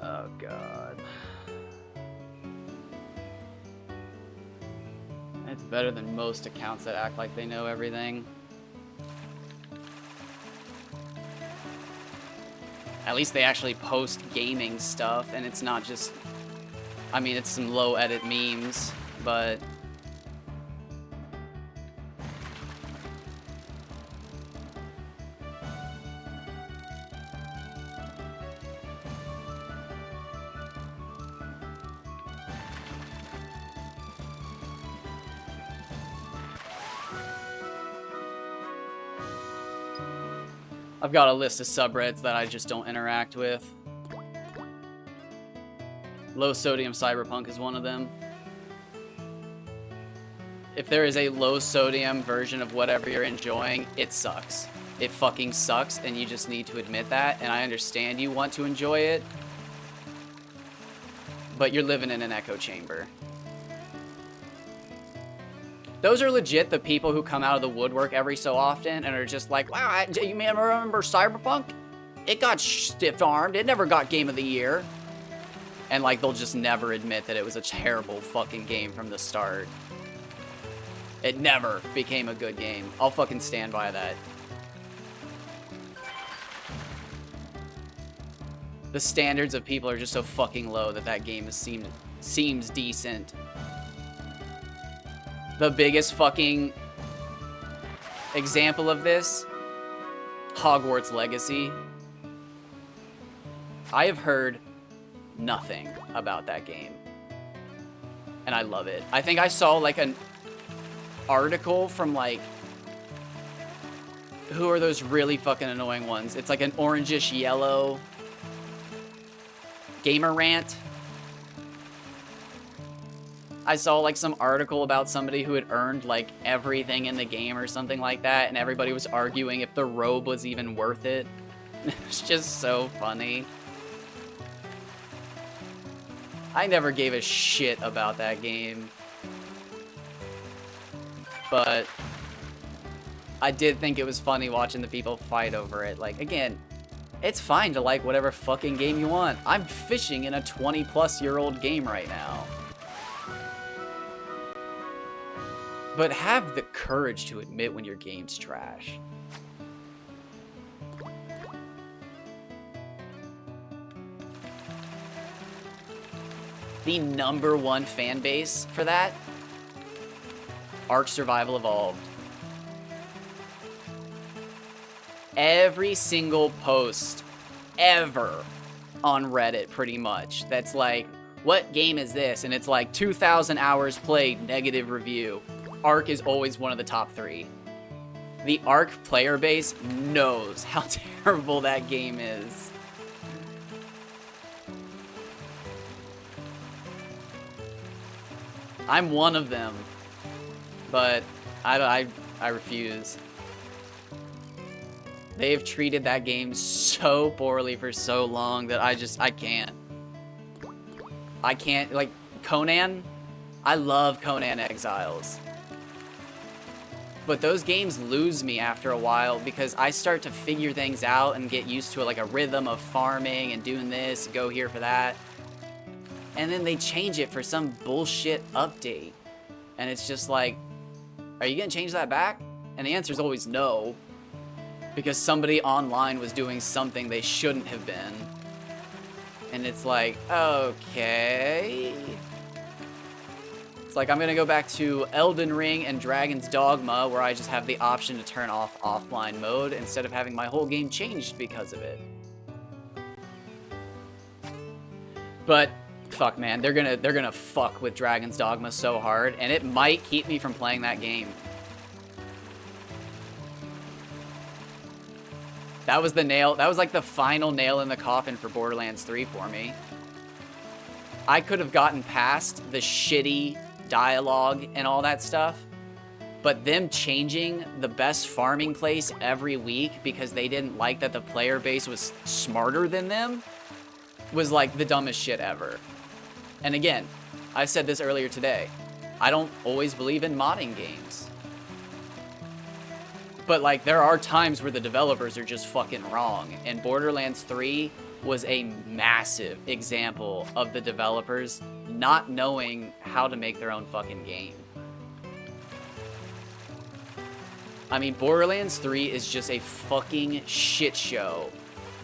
Oh, God. It's better than most accounts that act like they know everything. At least they actually post gaming stuff, and it's not just... I mean, it's some low-edit memes, but... I've got a list of subreddits that I just don't interact with. Low sodium cyberpunk is one of them. If there is a low sodium version of whatever you're enjoying, it sucks. It fucking sucks, and you just need to admit that, and I understand you want to enjoy it, but you're living in an echo chamber. Those are legit the people who come out of the woodwork every so often and are just like, wow, you may remember Cyberpunk? It got stiff-armed. It never got Game of the Year. And like, they'll just never admit that it was a terrible fucking game from the start. It never became a good game. I'll fucking stand by that. The standards of people are just so fucking low that that game seems decent. The biggest fucking example of this, Hogwarts Legacy. I have heard nothing about that game, and I love it. I think I saw like an article from like, who are those really fucking annoying ones? It's like an orangish yellow Gamer Rant. I saw like some article about somebody who had earned like everything in the game or something like that, and everybody was arguing if the robe was even worth it. It's just so funny. I never gave a shit about that game, but I did think it was funny watching the people fight over it. Like, again, it's fine to like whatever fucking game you want. I'm fishing in a 20-plus-year-old game right now. But have the courage to admit when your game's trash. The #1 fan base for that? Ark Survival Evolved. Every single post ever on Reddit, pretty much, that's like, what game is this? And it's like 2,000 hours played, negative review. Ark is always one of the top 3. The Ark player base knows how terrible that game is. I'm one of them. but I refuse. They've treated that game so poorly for so long that I can't. I can't, like, Conan, I love Conan Exiles. But those games lose me after a while because I start to figure things out and get used to like a rhythm of farming and doing this, go here for that. And then they change it for some bullshit update. And it's just like, are you gonna change that back? And the answer is always no. Because somebody online was doing something they shouldn't have been. And it's like, okay. It's like I'm gonna go back to Elden Ring and Dragon's Dogma where I just have the option to turn off offline mode instead of having my whole game changed because of it. But fuck, man, they're gonna fuck with Dragon's Dogma so hard, and it might keep me from playing that game. That was the nail. That was like the final nail in the coffin for Borderlands 3 for me. I could have gotten past the shitty dialogue and all that stuff, but them changing the best farming place every week because they didn't like that the player base was smarter than them was like the dumbest shit ever. And again, I said this earlier today, I don't always believe in modding games. But like there are times where the developers are just fucking wrong, and Borderlands 3 was a massive example of the developers not knowing how to make their own fucking game. I mean, Borderlands 3 is just a fucking shit show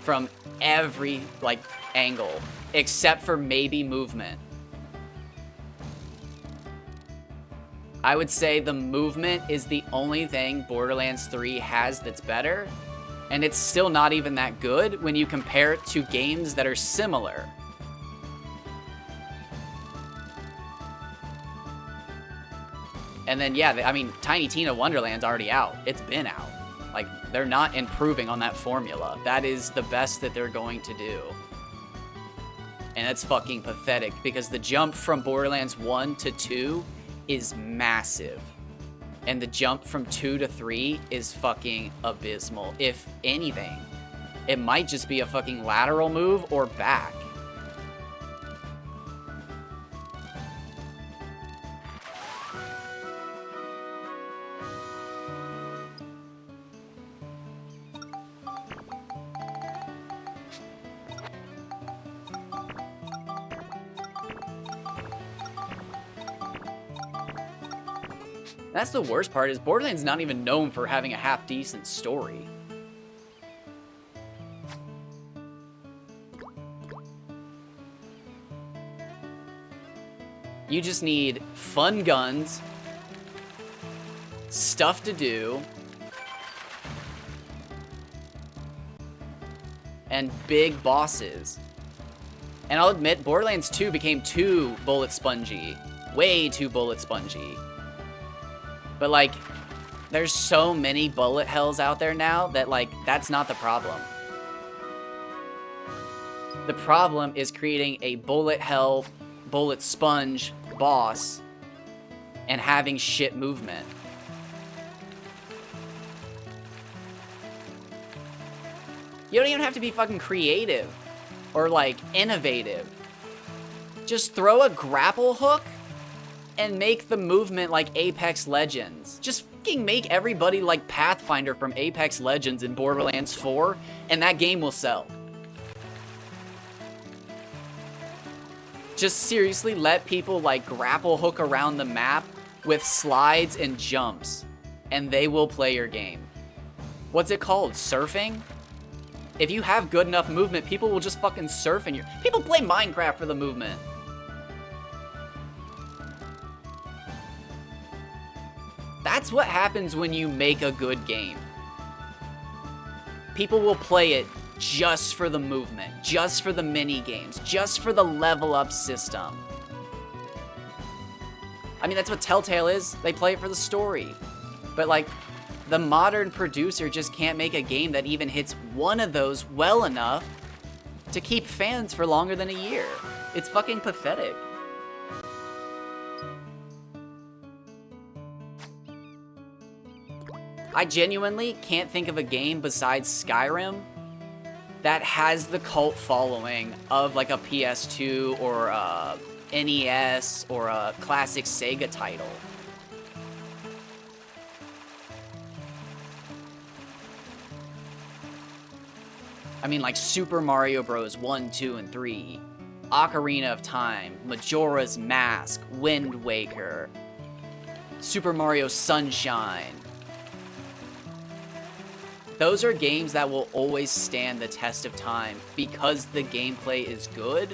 from every, like, angle, except for maybe movement. I would say the movement is the only thing Borderlands 3 has that's better, and it's still not even that good when you compare it to games that are similar. And then, yeah, I mean, Tiny Tina Wonderland's already out. It's been out. Like, they're not improving on that formula. That is the best that they're going to do. And that's fucking pathetic, because the jump from Borderlands 1 to 2 is massive. And the jump from 2 to 3 is fucking abysmal. If anything, it might just be a fucking lateral move or back. That's the worst part, is Borderlands not even known for having a half-decent story. You just need fun guns, stuff to do, and big bosses. And I'll admit, Borderlands 2 became too bullet spongy. Way too bullet spongy. But, like, there's so many bullet hells out there now that, like, that's not the problem. The problem is creating a bullet hell, bullet sponge boss and having shit movement. You don't even have to be fucking creative or, like, innovative. Just throw a grapple hook and make the movement like Apex Legends. Just fucking make everybody like Pathfinder from Apex Legends in Borderlands 4, and that game will sell. Just seriously let people like grapple hook around the map with slides and jumps, and they will play your game. What's it called? Surfing? If you have good enough movement, people will just fucking surf in your... People play Minecraft for the movement. That's what happens when you make a good game. People will play it just for the movement, just for the mini games, just for the level up system. I mean, that's what Telltale is. They play it for the story. But like, the modern producer just can't make a game that even hits one of those well enough to keep fans for longer than a year. It's fucking pathetic. I genuinely can't think of a game besides Skyrim that has the cult following of like a PS2 or a NES or a classic Sega title. I mean, like Super Mario Bros. 1, 2, and 3, Ocarina of Time, Majora's Mask, Wind Waker, Super Mario Sunshine. Those are games that will always stand the test of time because the gameplay is good,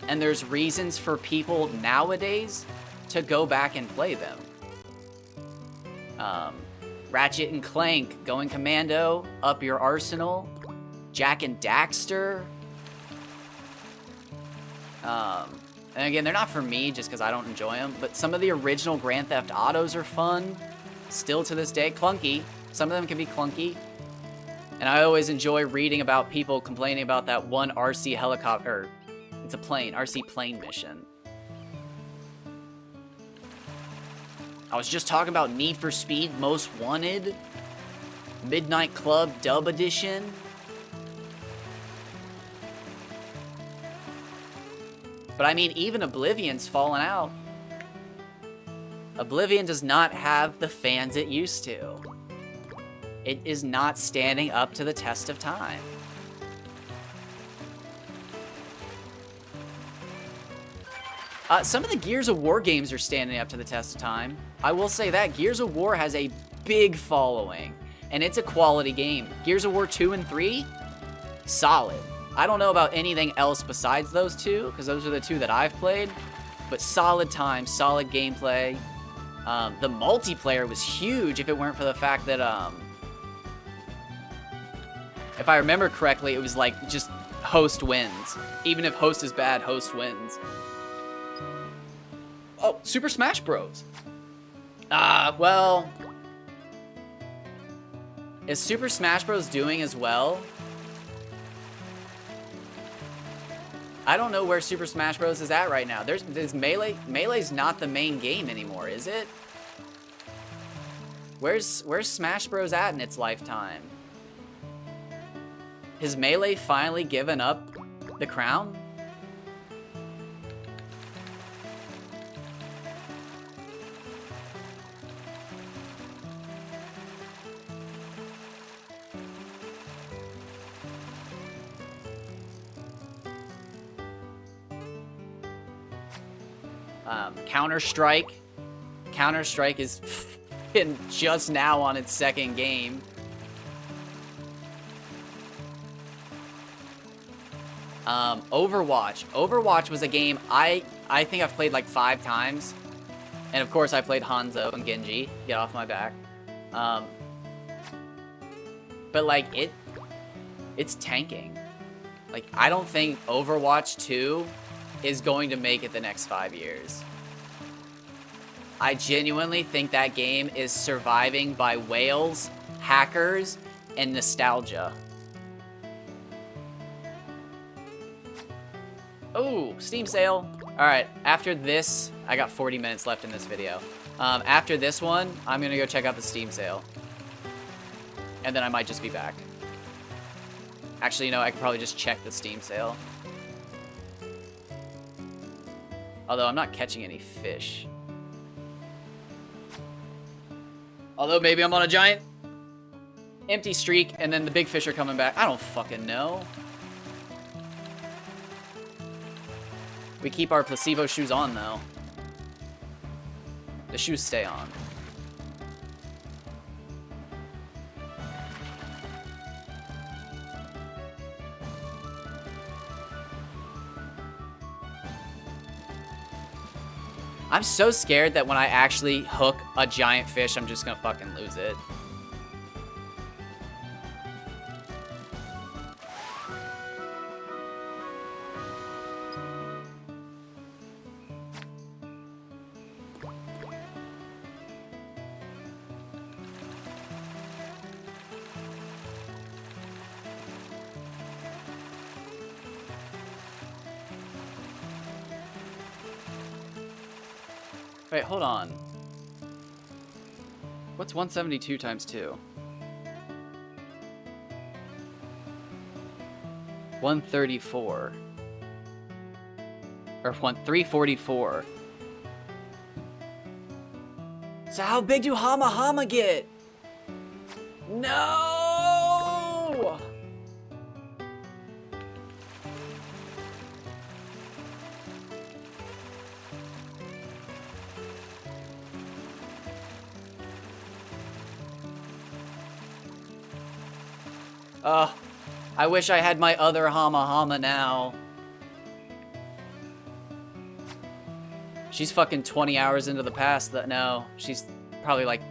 and there's reasons for people nowadays to go back and play them. Ratchet and Clank, Going Commando, Up Your Arsenal, Jak and Daxter. And again, they're not for me just because I don't enjoy them, but some of the original Grand Theft Autos are fun. Still to this day, clunky. Some of them can be clunky. And I always enjoy reading about people complaining about that one RC helicopter. It's a plane, RC plane mission. I was just talking about Need for Speed Most Wanted, Midnight Club Dub Edition. But I mean, even Oblivion's fallen out. Oblivion does not have the fans it used to. It is not standing up to the test of time. Some of the Gears of War games are standing up to the test of time. I will say that. Gears of War has a big following, and it's a quality game. Gears of War 2 and 3, solid. I don't know about anything else besides those two, because those are the two that I've played, but solid time, solid gameplay. The multiplayer was huge if it weren't for the fact that, if I remember correctly, it was like just host wins. Even if host is bad, host wins. Oh, Super Smash Bros. Well, is Super Smash Bros. Doing as well? I don't know where Super Smash Bros. Is at right now. There's Melee. Melee's not the main game anymore, is it? Where's Smash Bros. At in its lifetime? Has Melee finally given up the crown? Counter-Strike. Counter-Strike is just now on its second game. Overwatch. Overwatch was a game I think I've played like 5 times. And of course I played Hanzo and Genji. Get off my back. But like it's tanking. Like I don't think Overwatch 2 is going to make it the next 5 years. I genuinely think that game is surviving by whales, hackers, and nostalgia. Oh, Steam sale. All right, after this, I got 40 minutes left in this video. After this one, I'm gonna go check out the Steam sale. And then I might just be back. Actually, you know, I could probably just check the Steam sale. Although I'm not catching any fish. Although maybe I'm on a giant empty streak and then the big fish are coming back. I don't fucking know. We keep our placebo shoes on though. The shoes stay on. I'm so scared that when I actually hook a giant fish, I'm just gonna fucking lose it. Wait, hold on. What's 172 times 2? 134. Or 344. So how big do Hama Hama get? No! I wish I had my other Hama Hama now. She's fucking 20 hours into the past. No, she's probably like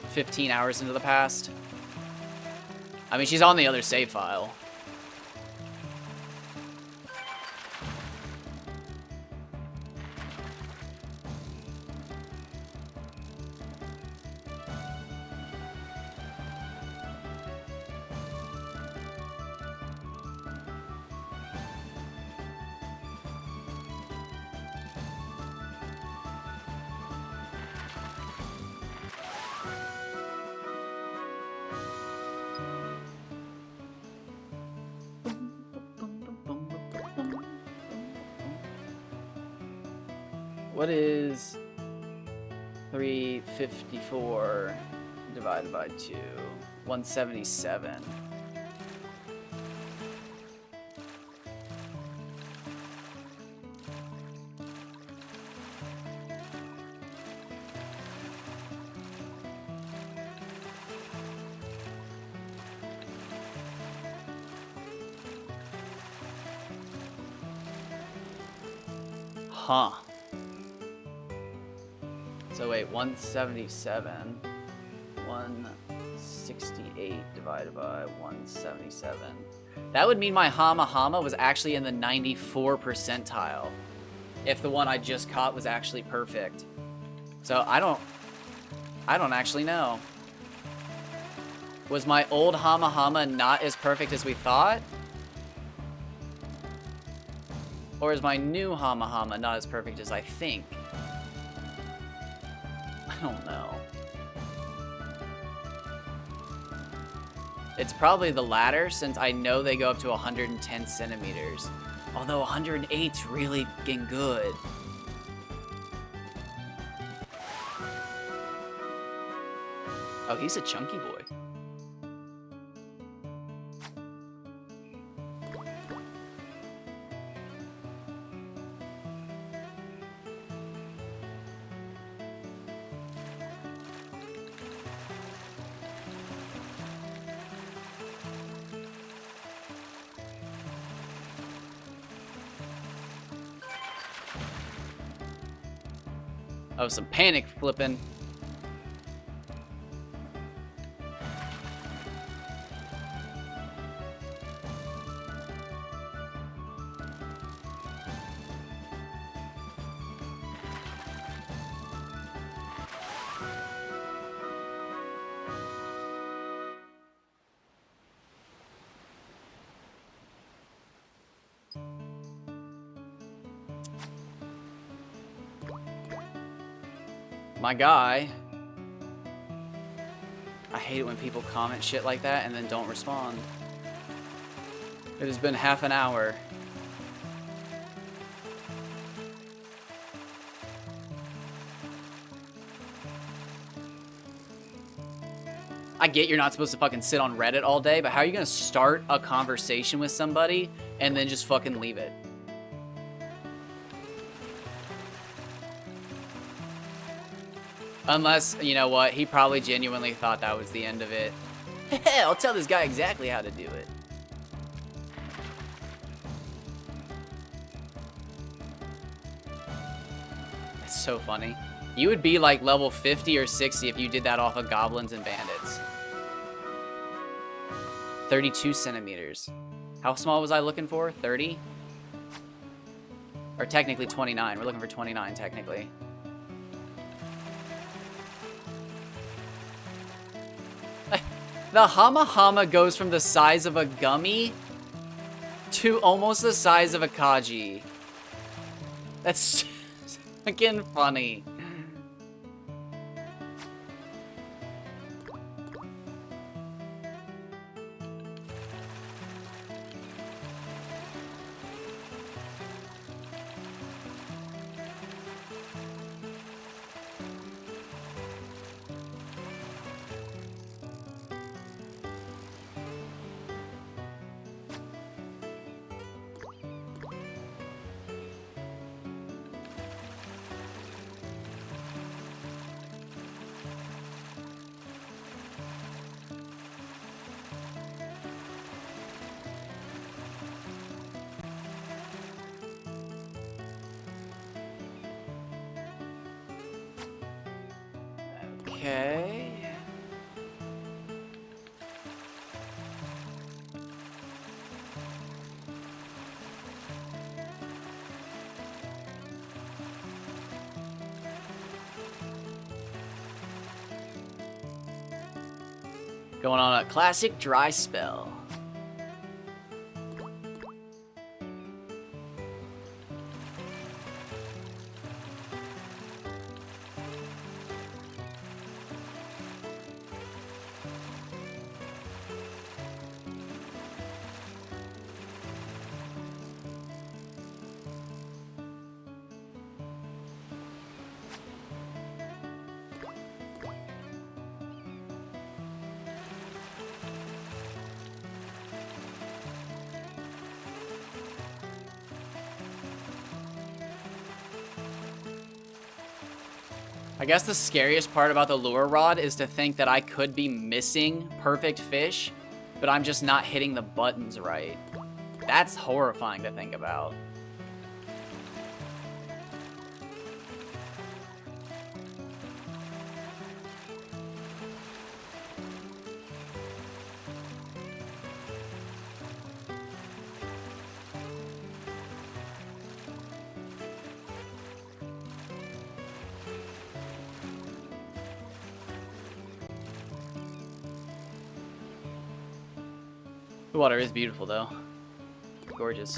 15 hours into the past. I mean, she's on the other save file. What is 354 divided by 2? 177. Huh. So wait, 177, 168 divided by 177. That would mean my Hama Hama was actually in the 94 percentile. If the one I just caught was actually perfect. So I don't actually know. Was my old Hama Hama not as perfect as we thought? Or is my new Hama Hama not as perfect as I think? I don't know. It's probably the latter, since I know they go up to 110 centimeters. Although 108's really fucking good. Oh, he's a chunky boy. Oh, some panic flipping. My guy. I hate it when people comment shit like that and then don't respond. It has been half an hour. I get you're not supposed to fucking sit on Reddit all day, but how are you gonna start a conversation with somebody and then just fucking leave it? Unless, you know what, he probably genuinely thought that was the end of it. I'll tell this guy exactly how to do it. It's so funny. You would be like level 50 or 60 if you did that off of goblins and bandits. 32 centimeters. How small was I looking for? 30? Or technically 29. We're looking for 29 technically. The Hama Hama goes from the size of a gummy to almost the size of a Kaji. That's fucking funny. Going on a classic dry spell. I guess the scariest part about the lure rod is to think that I could be missing perfect fish, but I'm just not hitting the buttons right. That's horrifying to think about. The water is beautiful, though. Gorgeous.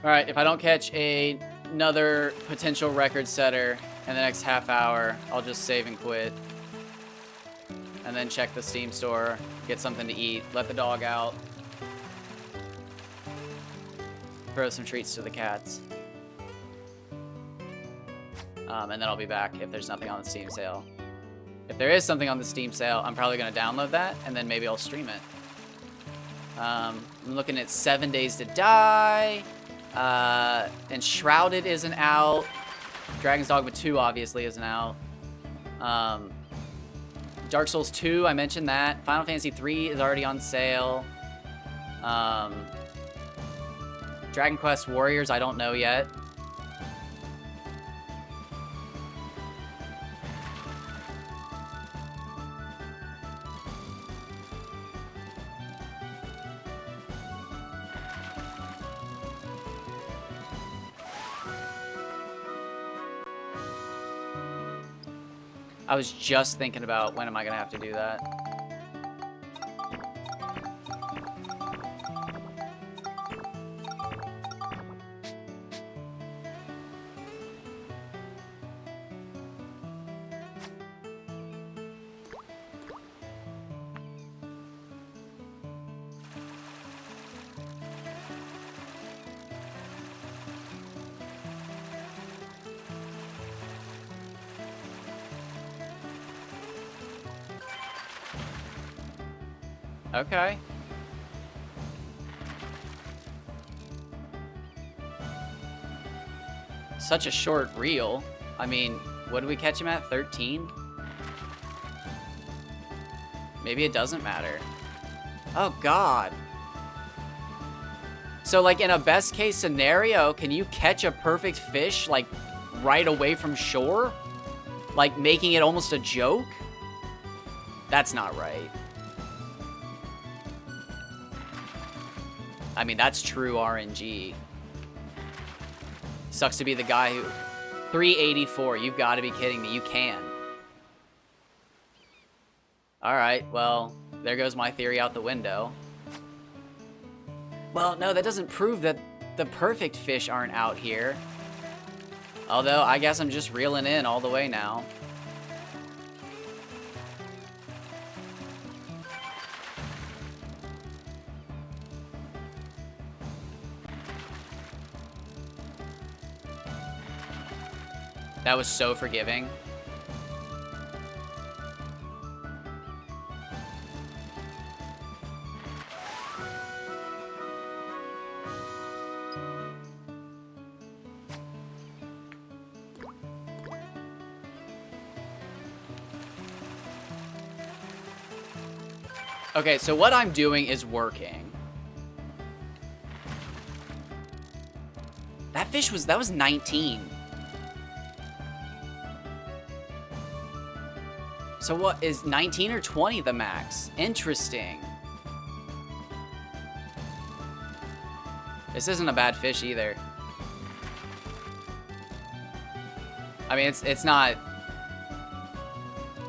Alright, if I don't catch another potential record setter in the next half hour, I'll just save and quit. And then check the Steam store, get something to eat, let the dog out. Throw some treats to the cats. And then I'll be back if there's nothing on the Steam sale. If there is something on the Steam sale, I'm probably going to download that, and then maybe I'll stream it. I'm looking at 7 Days to Die. Enshrouded isn't out. Dragon's Dogma 2 obviously isn't out. Dark Souls 2, I mentioned that. Final Fantasy 3 is already on sale. Dragon Quest Warriors, I don't know yet. I was just thinking about when am I gonna have to do that. Okay. Such a short reel. I mean, what did we catch him at? 13? Maybe it doesn't matter. Oh, God. So, like, in a best case scenario, can you catch a perfect fish, like, right away from shore? Like, making it almost a joke? That's not right. I mean, that's true RNG. Sucks to be the guy who... 384, you've got to be kidding me. You can. Alright, well, there goes my theory out the window. Well, no, that doesn't prove that the perfect fish aren't out here. Although, I guess I'm just reeling in all the way now. That was so forgiving. Okay, so what I'm doing is working. that was 19. So what, is 19 or 20 the max? Interesting. This isn't a bad fish either. I mean, it's not...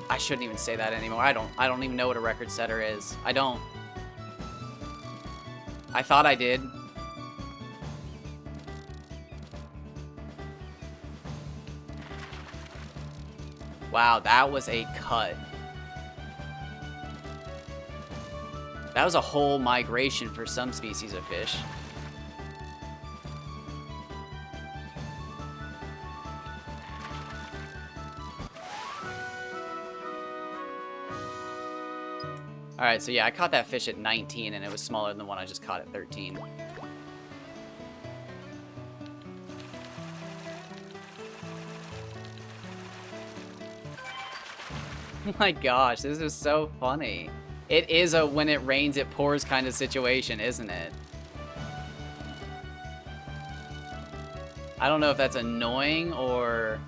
I shouldn't even say that anymore. I don't even know what a record setter is. I don't. I thought I did. Wow, that was a cut. That was a whole migration for some species of fish. Alright, so yeah, I caught that fish at 19 and it was smaller than the one I just caught at 13. Oh my gosh, this is so funny. It is a when it rains it pours kind of situation, isn't it? I don't know if that's annoying or...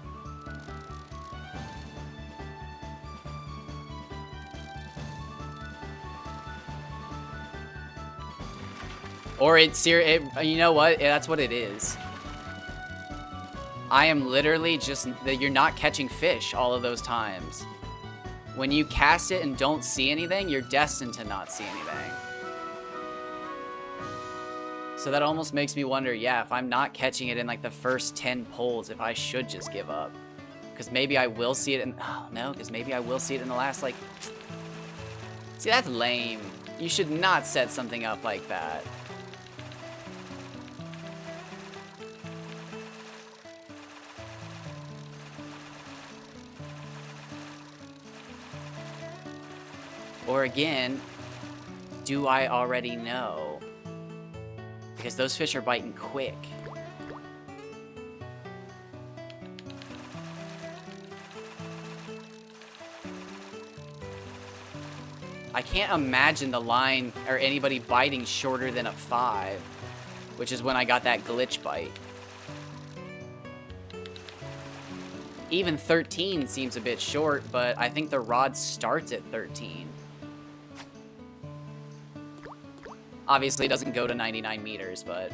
Or you know what? That's what it is. I am literally just... You're not catching fish all of those times. When you cast it and don't see anything, you're destined to not see anything. So that almost makes me wonder, yeah, if I'm not catching it in like the first 10 pulls, if I should just give up. Because maybe I will see it in... Oh, no, because maybe I will see it in the last, like... See, that's lame. You should not set something up like that. Or again, do I already know? Because those fish are biting quick. I can't imagine the line or anybody biting shorter than a 5, which is when I got that glitch bite. Even 13 seems a bit short, but I think the rod starts at 13. Obviously, it doesn't go to 99 meters, but...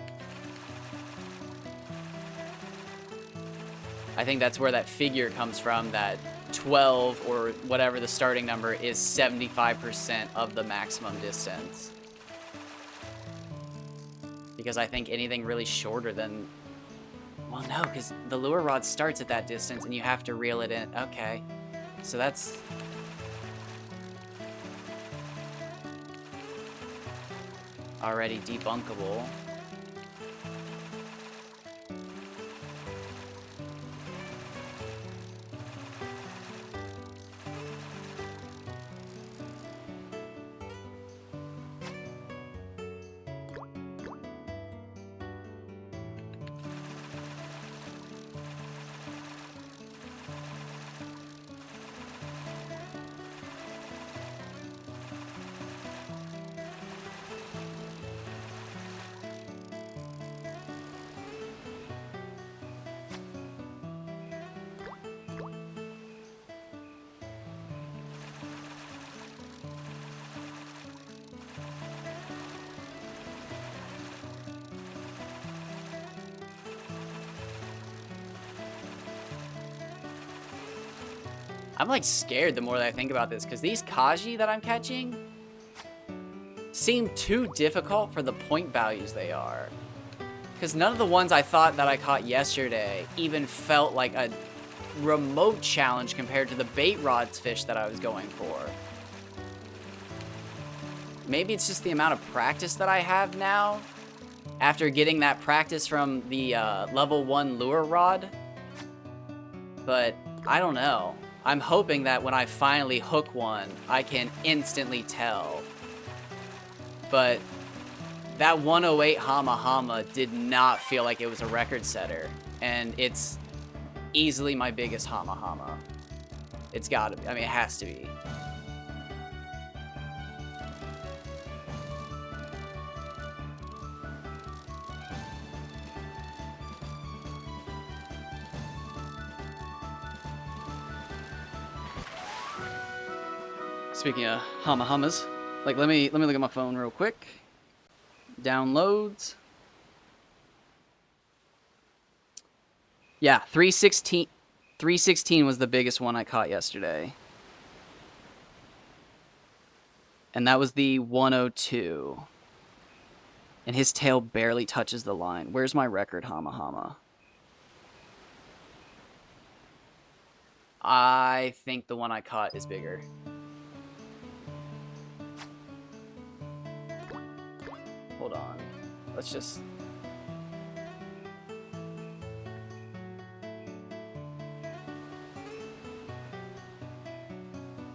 I think that's where that figure comes from, that 12, or whatever the starting number, is 75% of the maximum distance. Because I think anything really shorter than... Well, no, because the lure rod starts at that distance, and you have to reel it in. Okay. So that's... already debunkable. I'm like scared the more that I think about this, because these Kaji that I'm catching seem too difficult for the point values they are. Because none of the ones I thought that I caught yesterday even felt like a remote challenge compared to the bait rods fish that I was going for. Maybe it's just the amount of practice that I have now after getting that practice from the level 1 lure rod. But I don't know. I'm hoping that when I finally hook one, I can instantly tell. But that 108 Hama Hama did not feel like it was a record setter. And it's easily my biggest Hama Hama. It's gotta be. I mean, it has to be. Speaking of Hama-Hamas, like let me look at my phone real quick. Downloads. Yeah, 316. 316 was the biggest one I caught yesterday. And that was the 102. And his tail barely touches the line. Where's my record, Hama-Hama? I think the one I caught is bigger. Hold on. Let's just...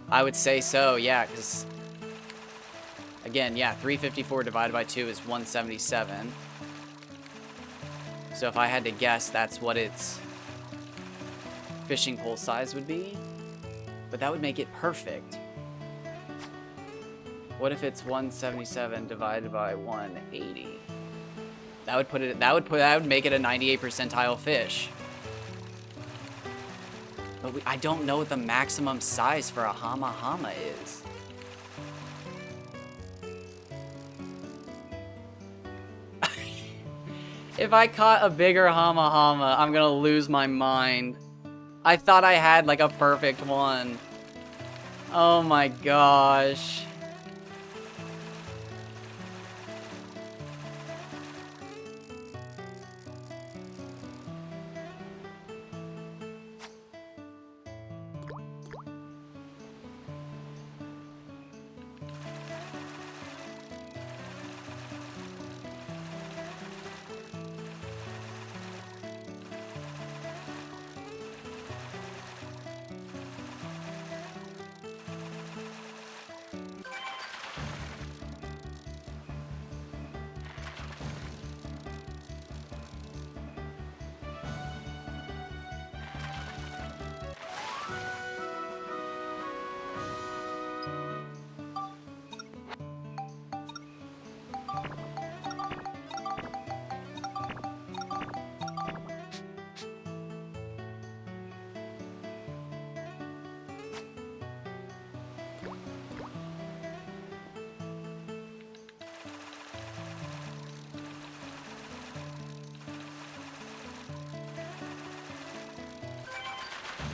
I would say so, yeah, because... Again, yeah, 354 divided by 2 is 177. So if I had to guess, that's what its fishing pole size would be. But that would make it perfect. What if it's 177 divided by 180? That would make it a 98th percentile fish. But I don't know what the maximum size for a Hama-Hama is. If I caught a bigger Hama-Hama, I'm gonna lose my mind. I thought I had like a perfect one. Oh my gosh.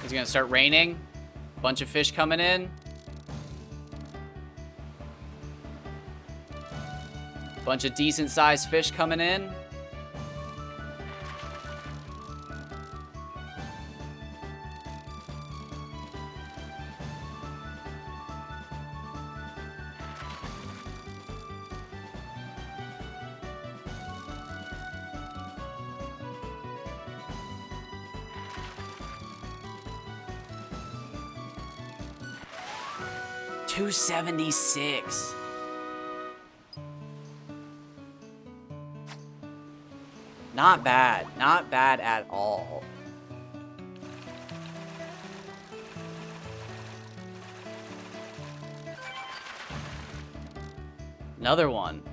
It's gonna start raining. Bunch of fish coming in. Bunch of decent sized fish coming in. $276. Not bad. Not bad at all. Another one.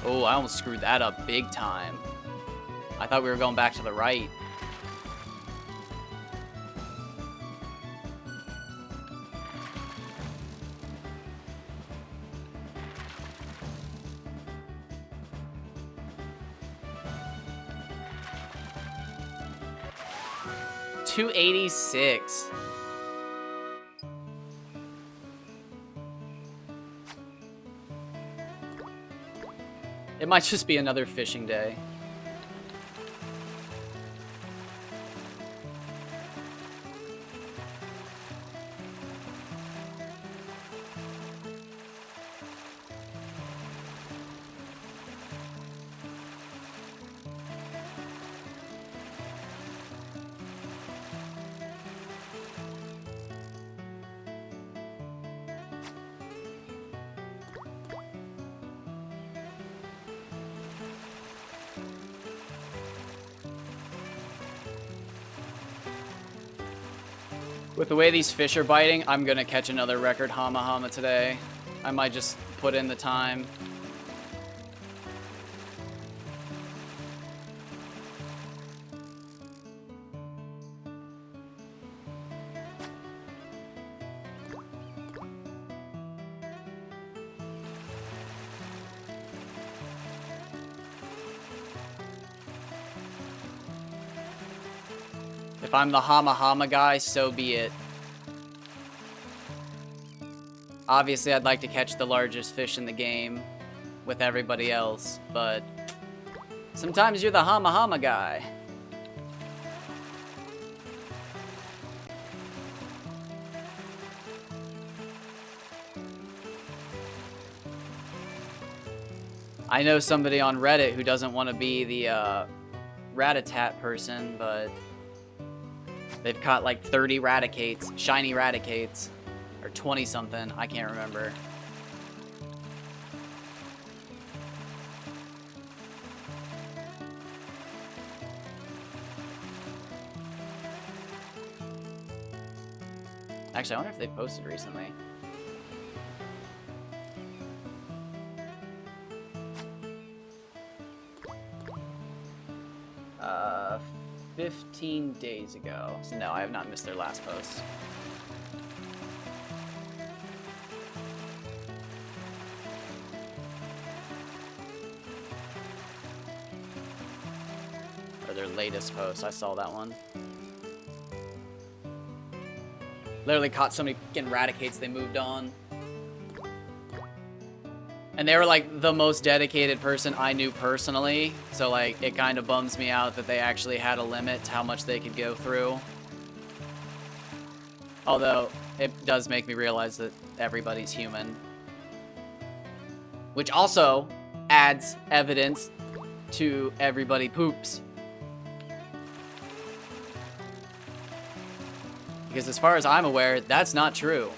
Oh, I almost screwed that up big time. I thought we were going back to the right. $286. It might just be another fishing day. With the way these fish are biting, I'm gonna catch another record Hama Hama today. I might just put in the time. If I'm the Hama Hama guy, so be it. Obviously, I'd like to catch the largest fish in the game with everybody else, but sometimes you're the Hama Hama guy. I know somebody on Reddit who doesn't want to be the Ratatat person, but they've caught like 30 Raticates, shiny Raticates, or 20 something, I can't remember. Actually, I wonder if they posted recently. 15 days ago. So no, I have not missed their last post. Or their latest post. I saw that one. Literally caught so many fucking Raticates they moved on. And they were like the most dedicated person I knew personally. So like it kind of bums me out that they actually had a limit to how much they could go through. Although it does make me realize that everybody's human. Which also adds evidence to everybody poops. Because as far as I'm aware, that's not true.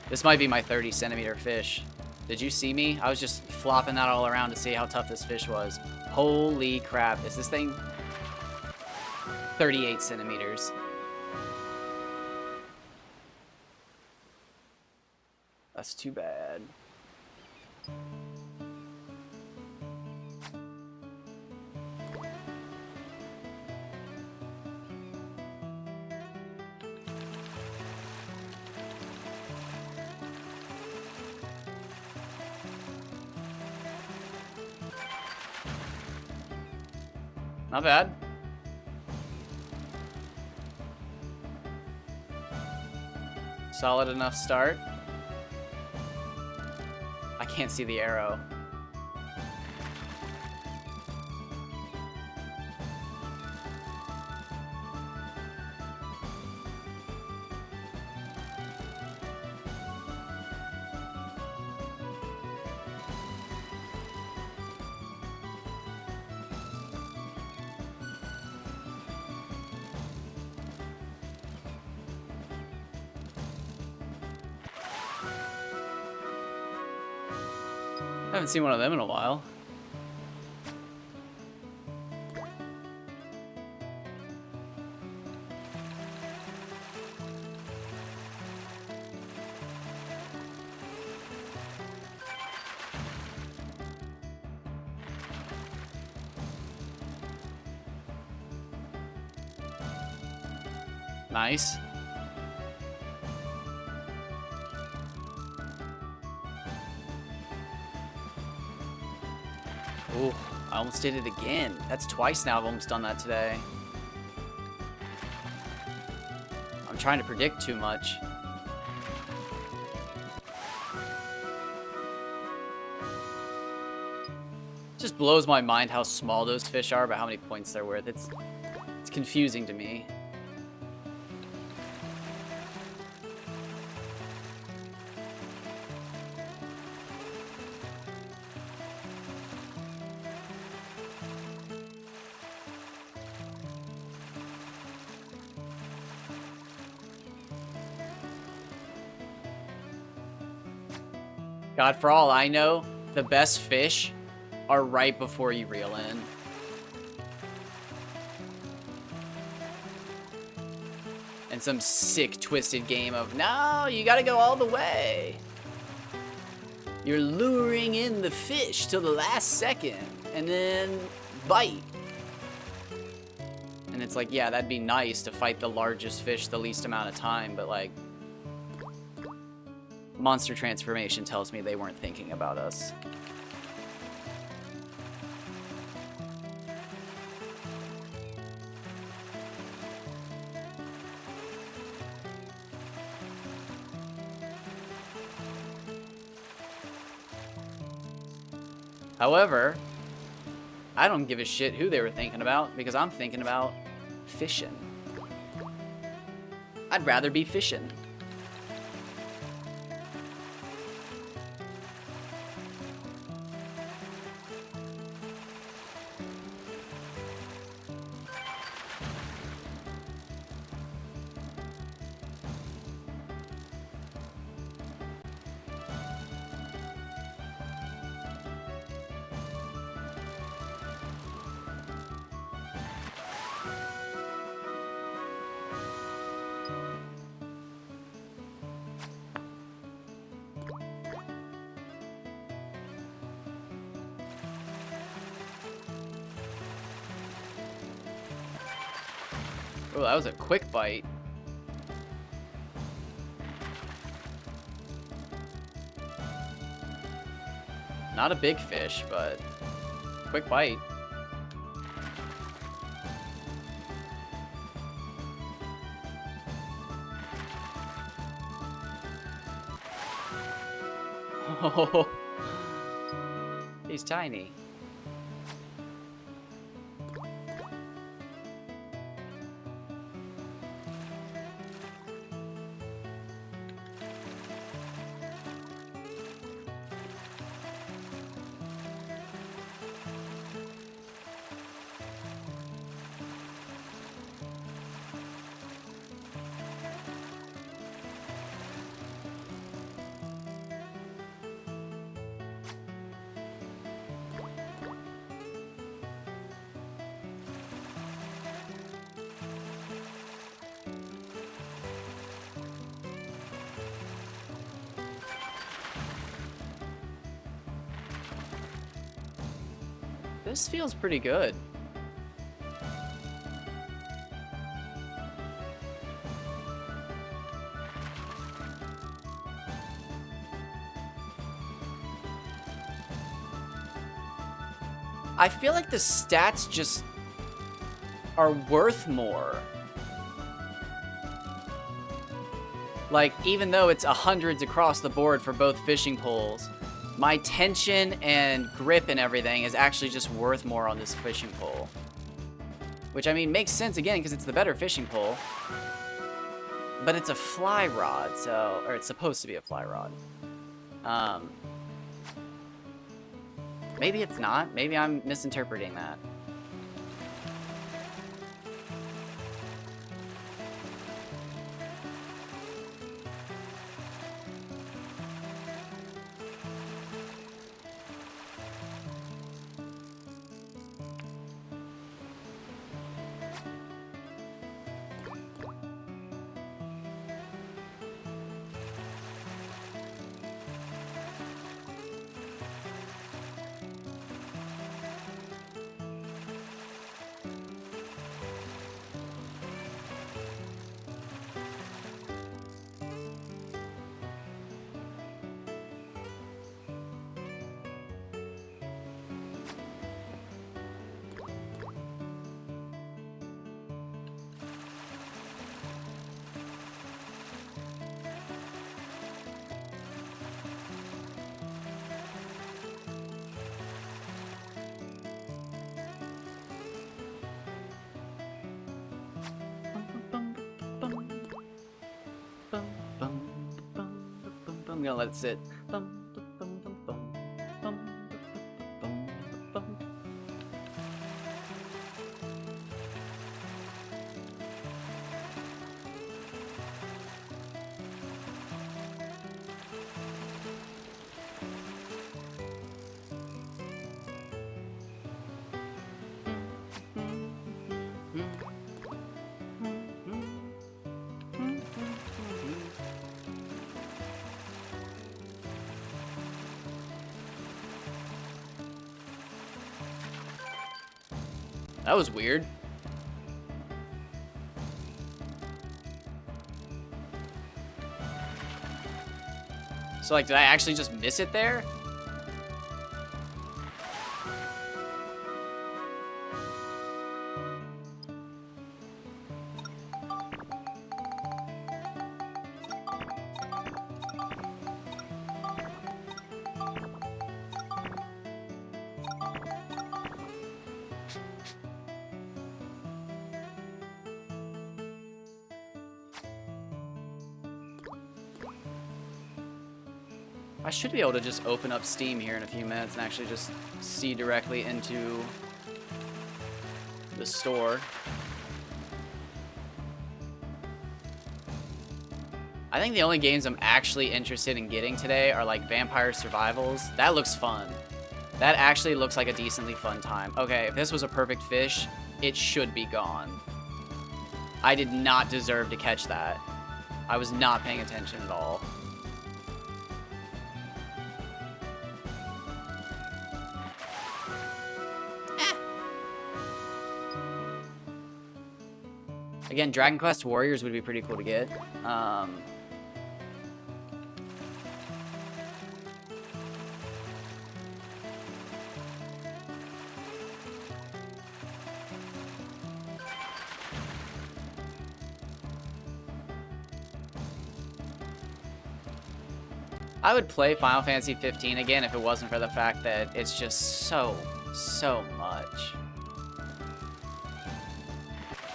This might be my 30 centimeter fish. Did you see me? I was just flopping that all around to see how tough this fish was. Holy crap. Is this thing 38 centimeters? That's too bad. Not bad. Solid enough start. I can't see the arrow. I haven't seen one of them in a while. Nice. Ooh, I almost did it again. That's twice now I've almost done that today. I'm trying to predict too much. It just blows my mind how small those fish are, but how many points they're worth. It's confusing to me. God, for all I know, the best fish are right before you reel in. And some sick, twisted game of, no, you gotta go all the way. You're luring in the fish till the last second, and then bite. And it's like, yeah, that'd be nice to fight the largest fish the least amount of time, but like, Monster Transformation tells me they weren't thinking about us. However, I don't give a shit who they were thinking about, because I'm thinking about fishing. I'd rather be fishing. Oh, that was a quick bite. Not a big fish, but quick bite. Oh, he's tiny. This feels pretty good. I feel like the stats just are worth more. Like, even though it's hundreds across the board for both fishing poles, my tension and grip and everything is actually just worth more on this fishing pole. Which, I mean, makes sense again because it's the better fishing pole. But it's a fly rod, so... Or it's supposed to be a fly rod. Maybe it's not. Maybe I'm misinterpreting that. I'm gonna let it sit. That was weird. So, like, did I actually just miss it there? I should be able to just open up Steam here in a few minutes and actually just see directly into the store. I think the only games I'm actually interested in getting today are like Vampire Survivals. That looks fun. That actually looks like a decently fun time. Okay, if this was a perfect fish, it should be gone. I did not deserve to catch that. I was not paying attention at all. Again, Dragon Quest Warriors would be pretty cool to get. I would play Final Fantasy 15 again if it wasn't for the fact that it's just so much.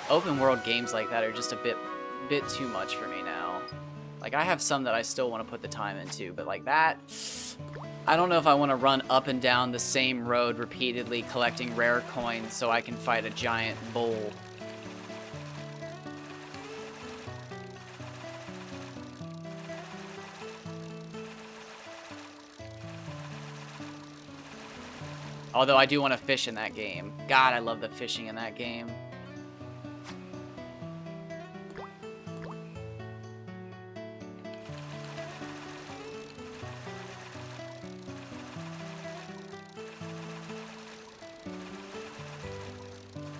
Open world games like that are just a bit too much for me now. Like, I have some that I still want to put the time into, but like that, I don't know if I want to run up and down the same road repeatedly collecting rare coins so I can fight a giant bull. Although I do want to fish in that game. God, I love the fishing in that game.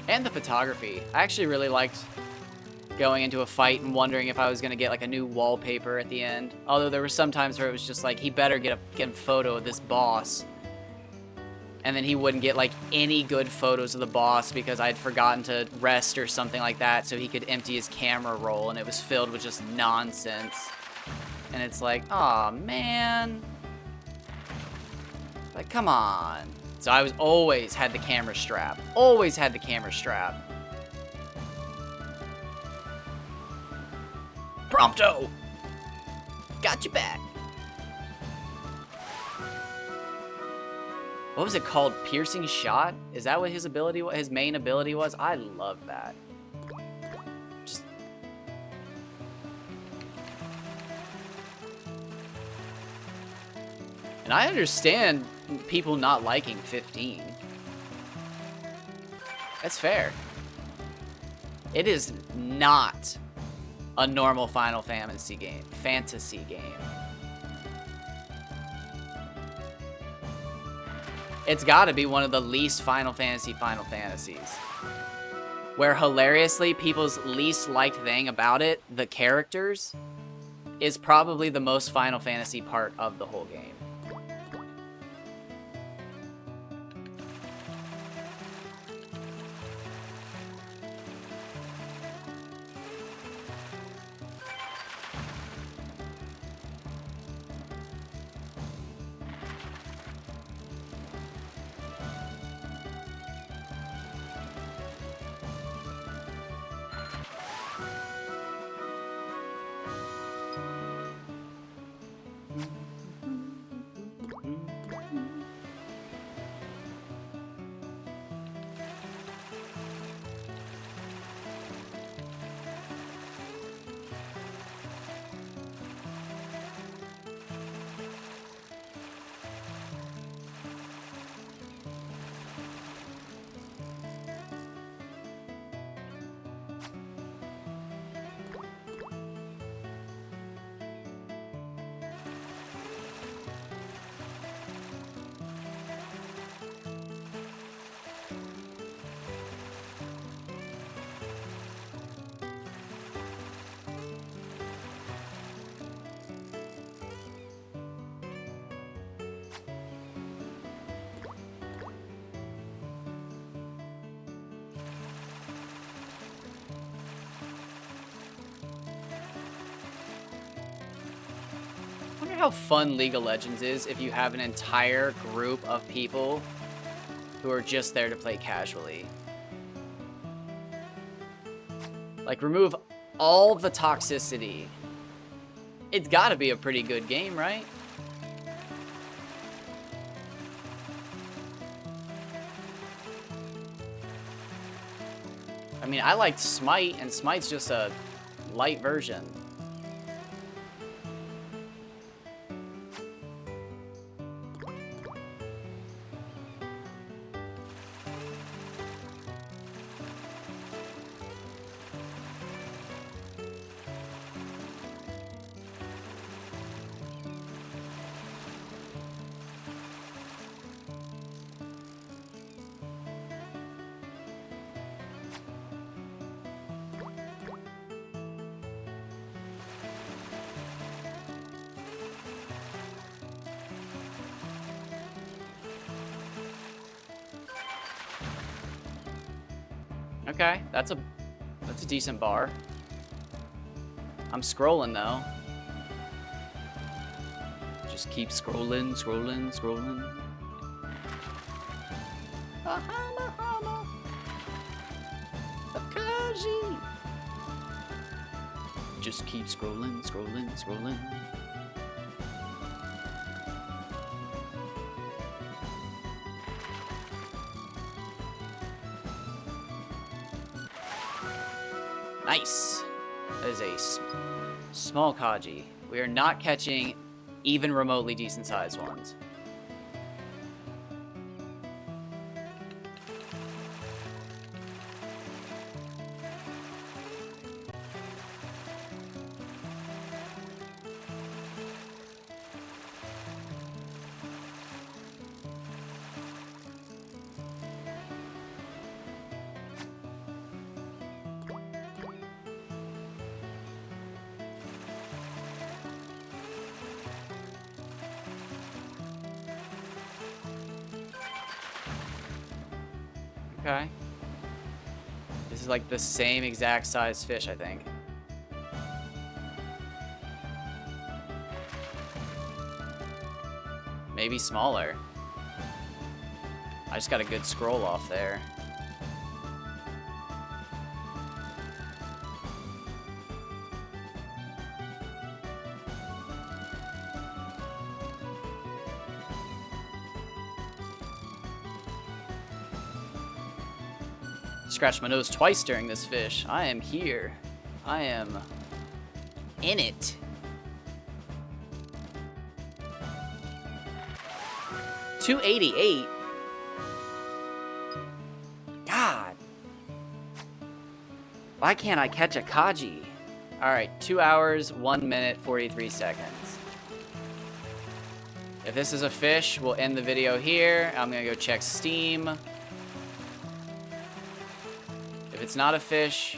And the photography. I actually really liked going into a fight and wondering if I was going to get like a new wallpaper at the end. Although there were some times where it was just like, he better get a photo of this boss. And then he wouldn't get like any good photos of the boss because I'd forgotten to rest or something like that, so he could empty his camera roll and it was filled with just nonsense. And it's like, aw, man. Like, come on. So I was always had the camera strap. Always had the camera strap. Prompto! Got you back. What was it called? Piercing Shot? Is that what his ability was? His main ability was? I love that. Just... And I understand people not liking 15. That's fair. It is not a normal Final Fantasy game. It's gotta be one of the least Final Fantasies. Where hilariously, people's least liked thing about it, the characters, is probably the most Final Fantasy part of the whole game. how fun League of Legends is if you have an entire group of people who are just there to play casually. Like, remove all the toxicity. It's gotta be a pretty good game, right? I mean, I liked Smite, and Smite's just a light version. Okay, that's a decent bar. I'm scrolling though. Just keep scrolling, scrolling, scrolling. Bahama, Bahama. Akaji. Just keep scrolling, scrolling, scrolling. Nice. That is a small Kaji. We are not catching even remotely decent sized ones. Okay. This is like the same exact size fish, I think. Maybe smaller. I just got a good scroll off there. Scratched my nose twice during this fish. I am here. I am in it. $288. God. Why can't I catch a Kaji? Alright, 2 hours, 1 minute, 43 seconds. If this is a fish, we'll end the video here. I'm gonna go check Steam. If it's not a fish,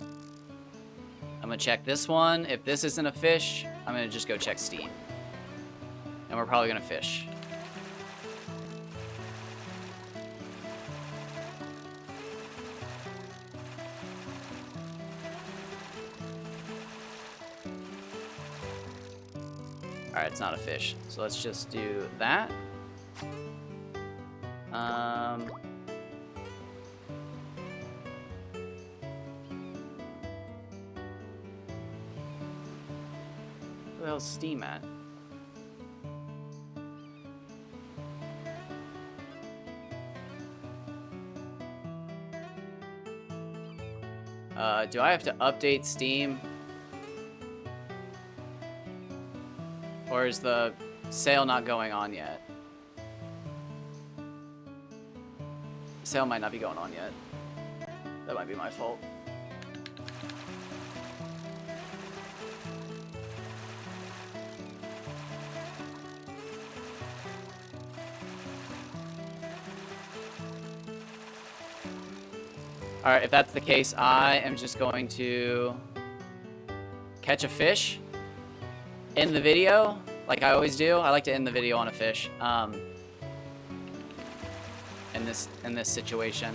I'm gonna check this one. If this isn't a fish, I'm gonna just go check Steam. And we're probably gonna fish. Alright, it's not a fish. So let's just do that. Where the hell's Steam at? Do I have to update Steam? Or is the sale not going on yet? The sale might not be going on yet. That might be my fault. Alright, if that's the case, I am just going to catch a fish, end the video, like I always do. I like to end the video on a fish, in this situation.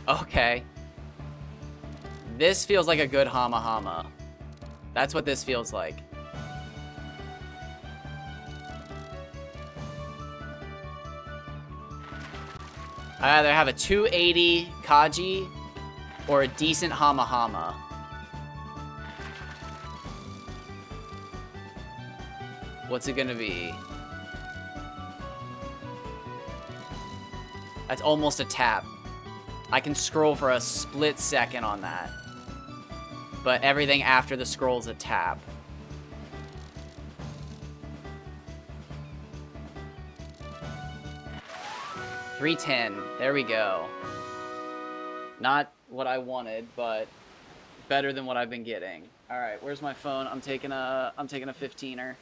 Okay. This feels like a good Hama Hama. That's what this feels like. I either have a 280 Kaji or a decent Hama Hama. What's it gonna be? That's almost a tap. I can scroll for a split second on that. But everything after the scroll is a tap. $310. There we go. Not what I wanted, but better than what I've been getting. All right, where's my phone? I'm taking a 15er.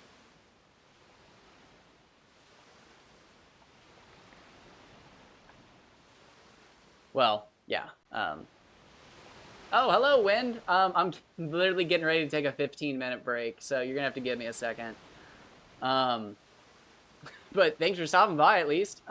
Well, yeah. Oh, hello, Wind. I'm literally getting ready to take a 15-minute break, so you're gonna have to give me a second. But thanks for stopping by, at least.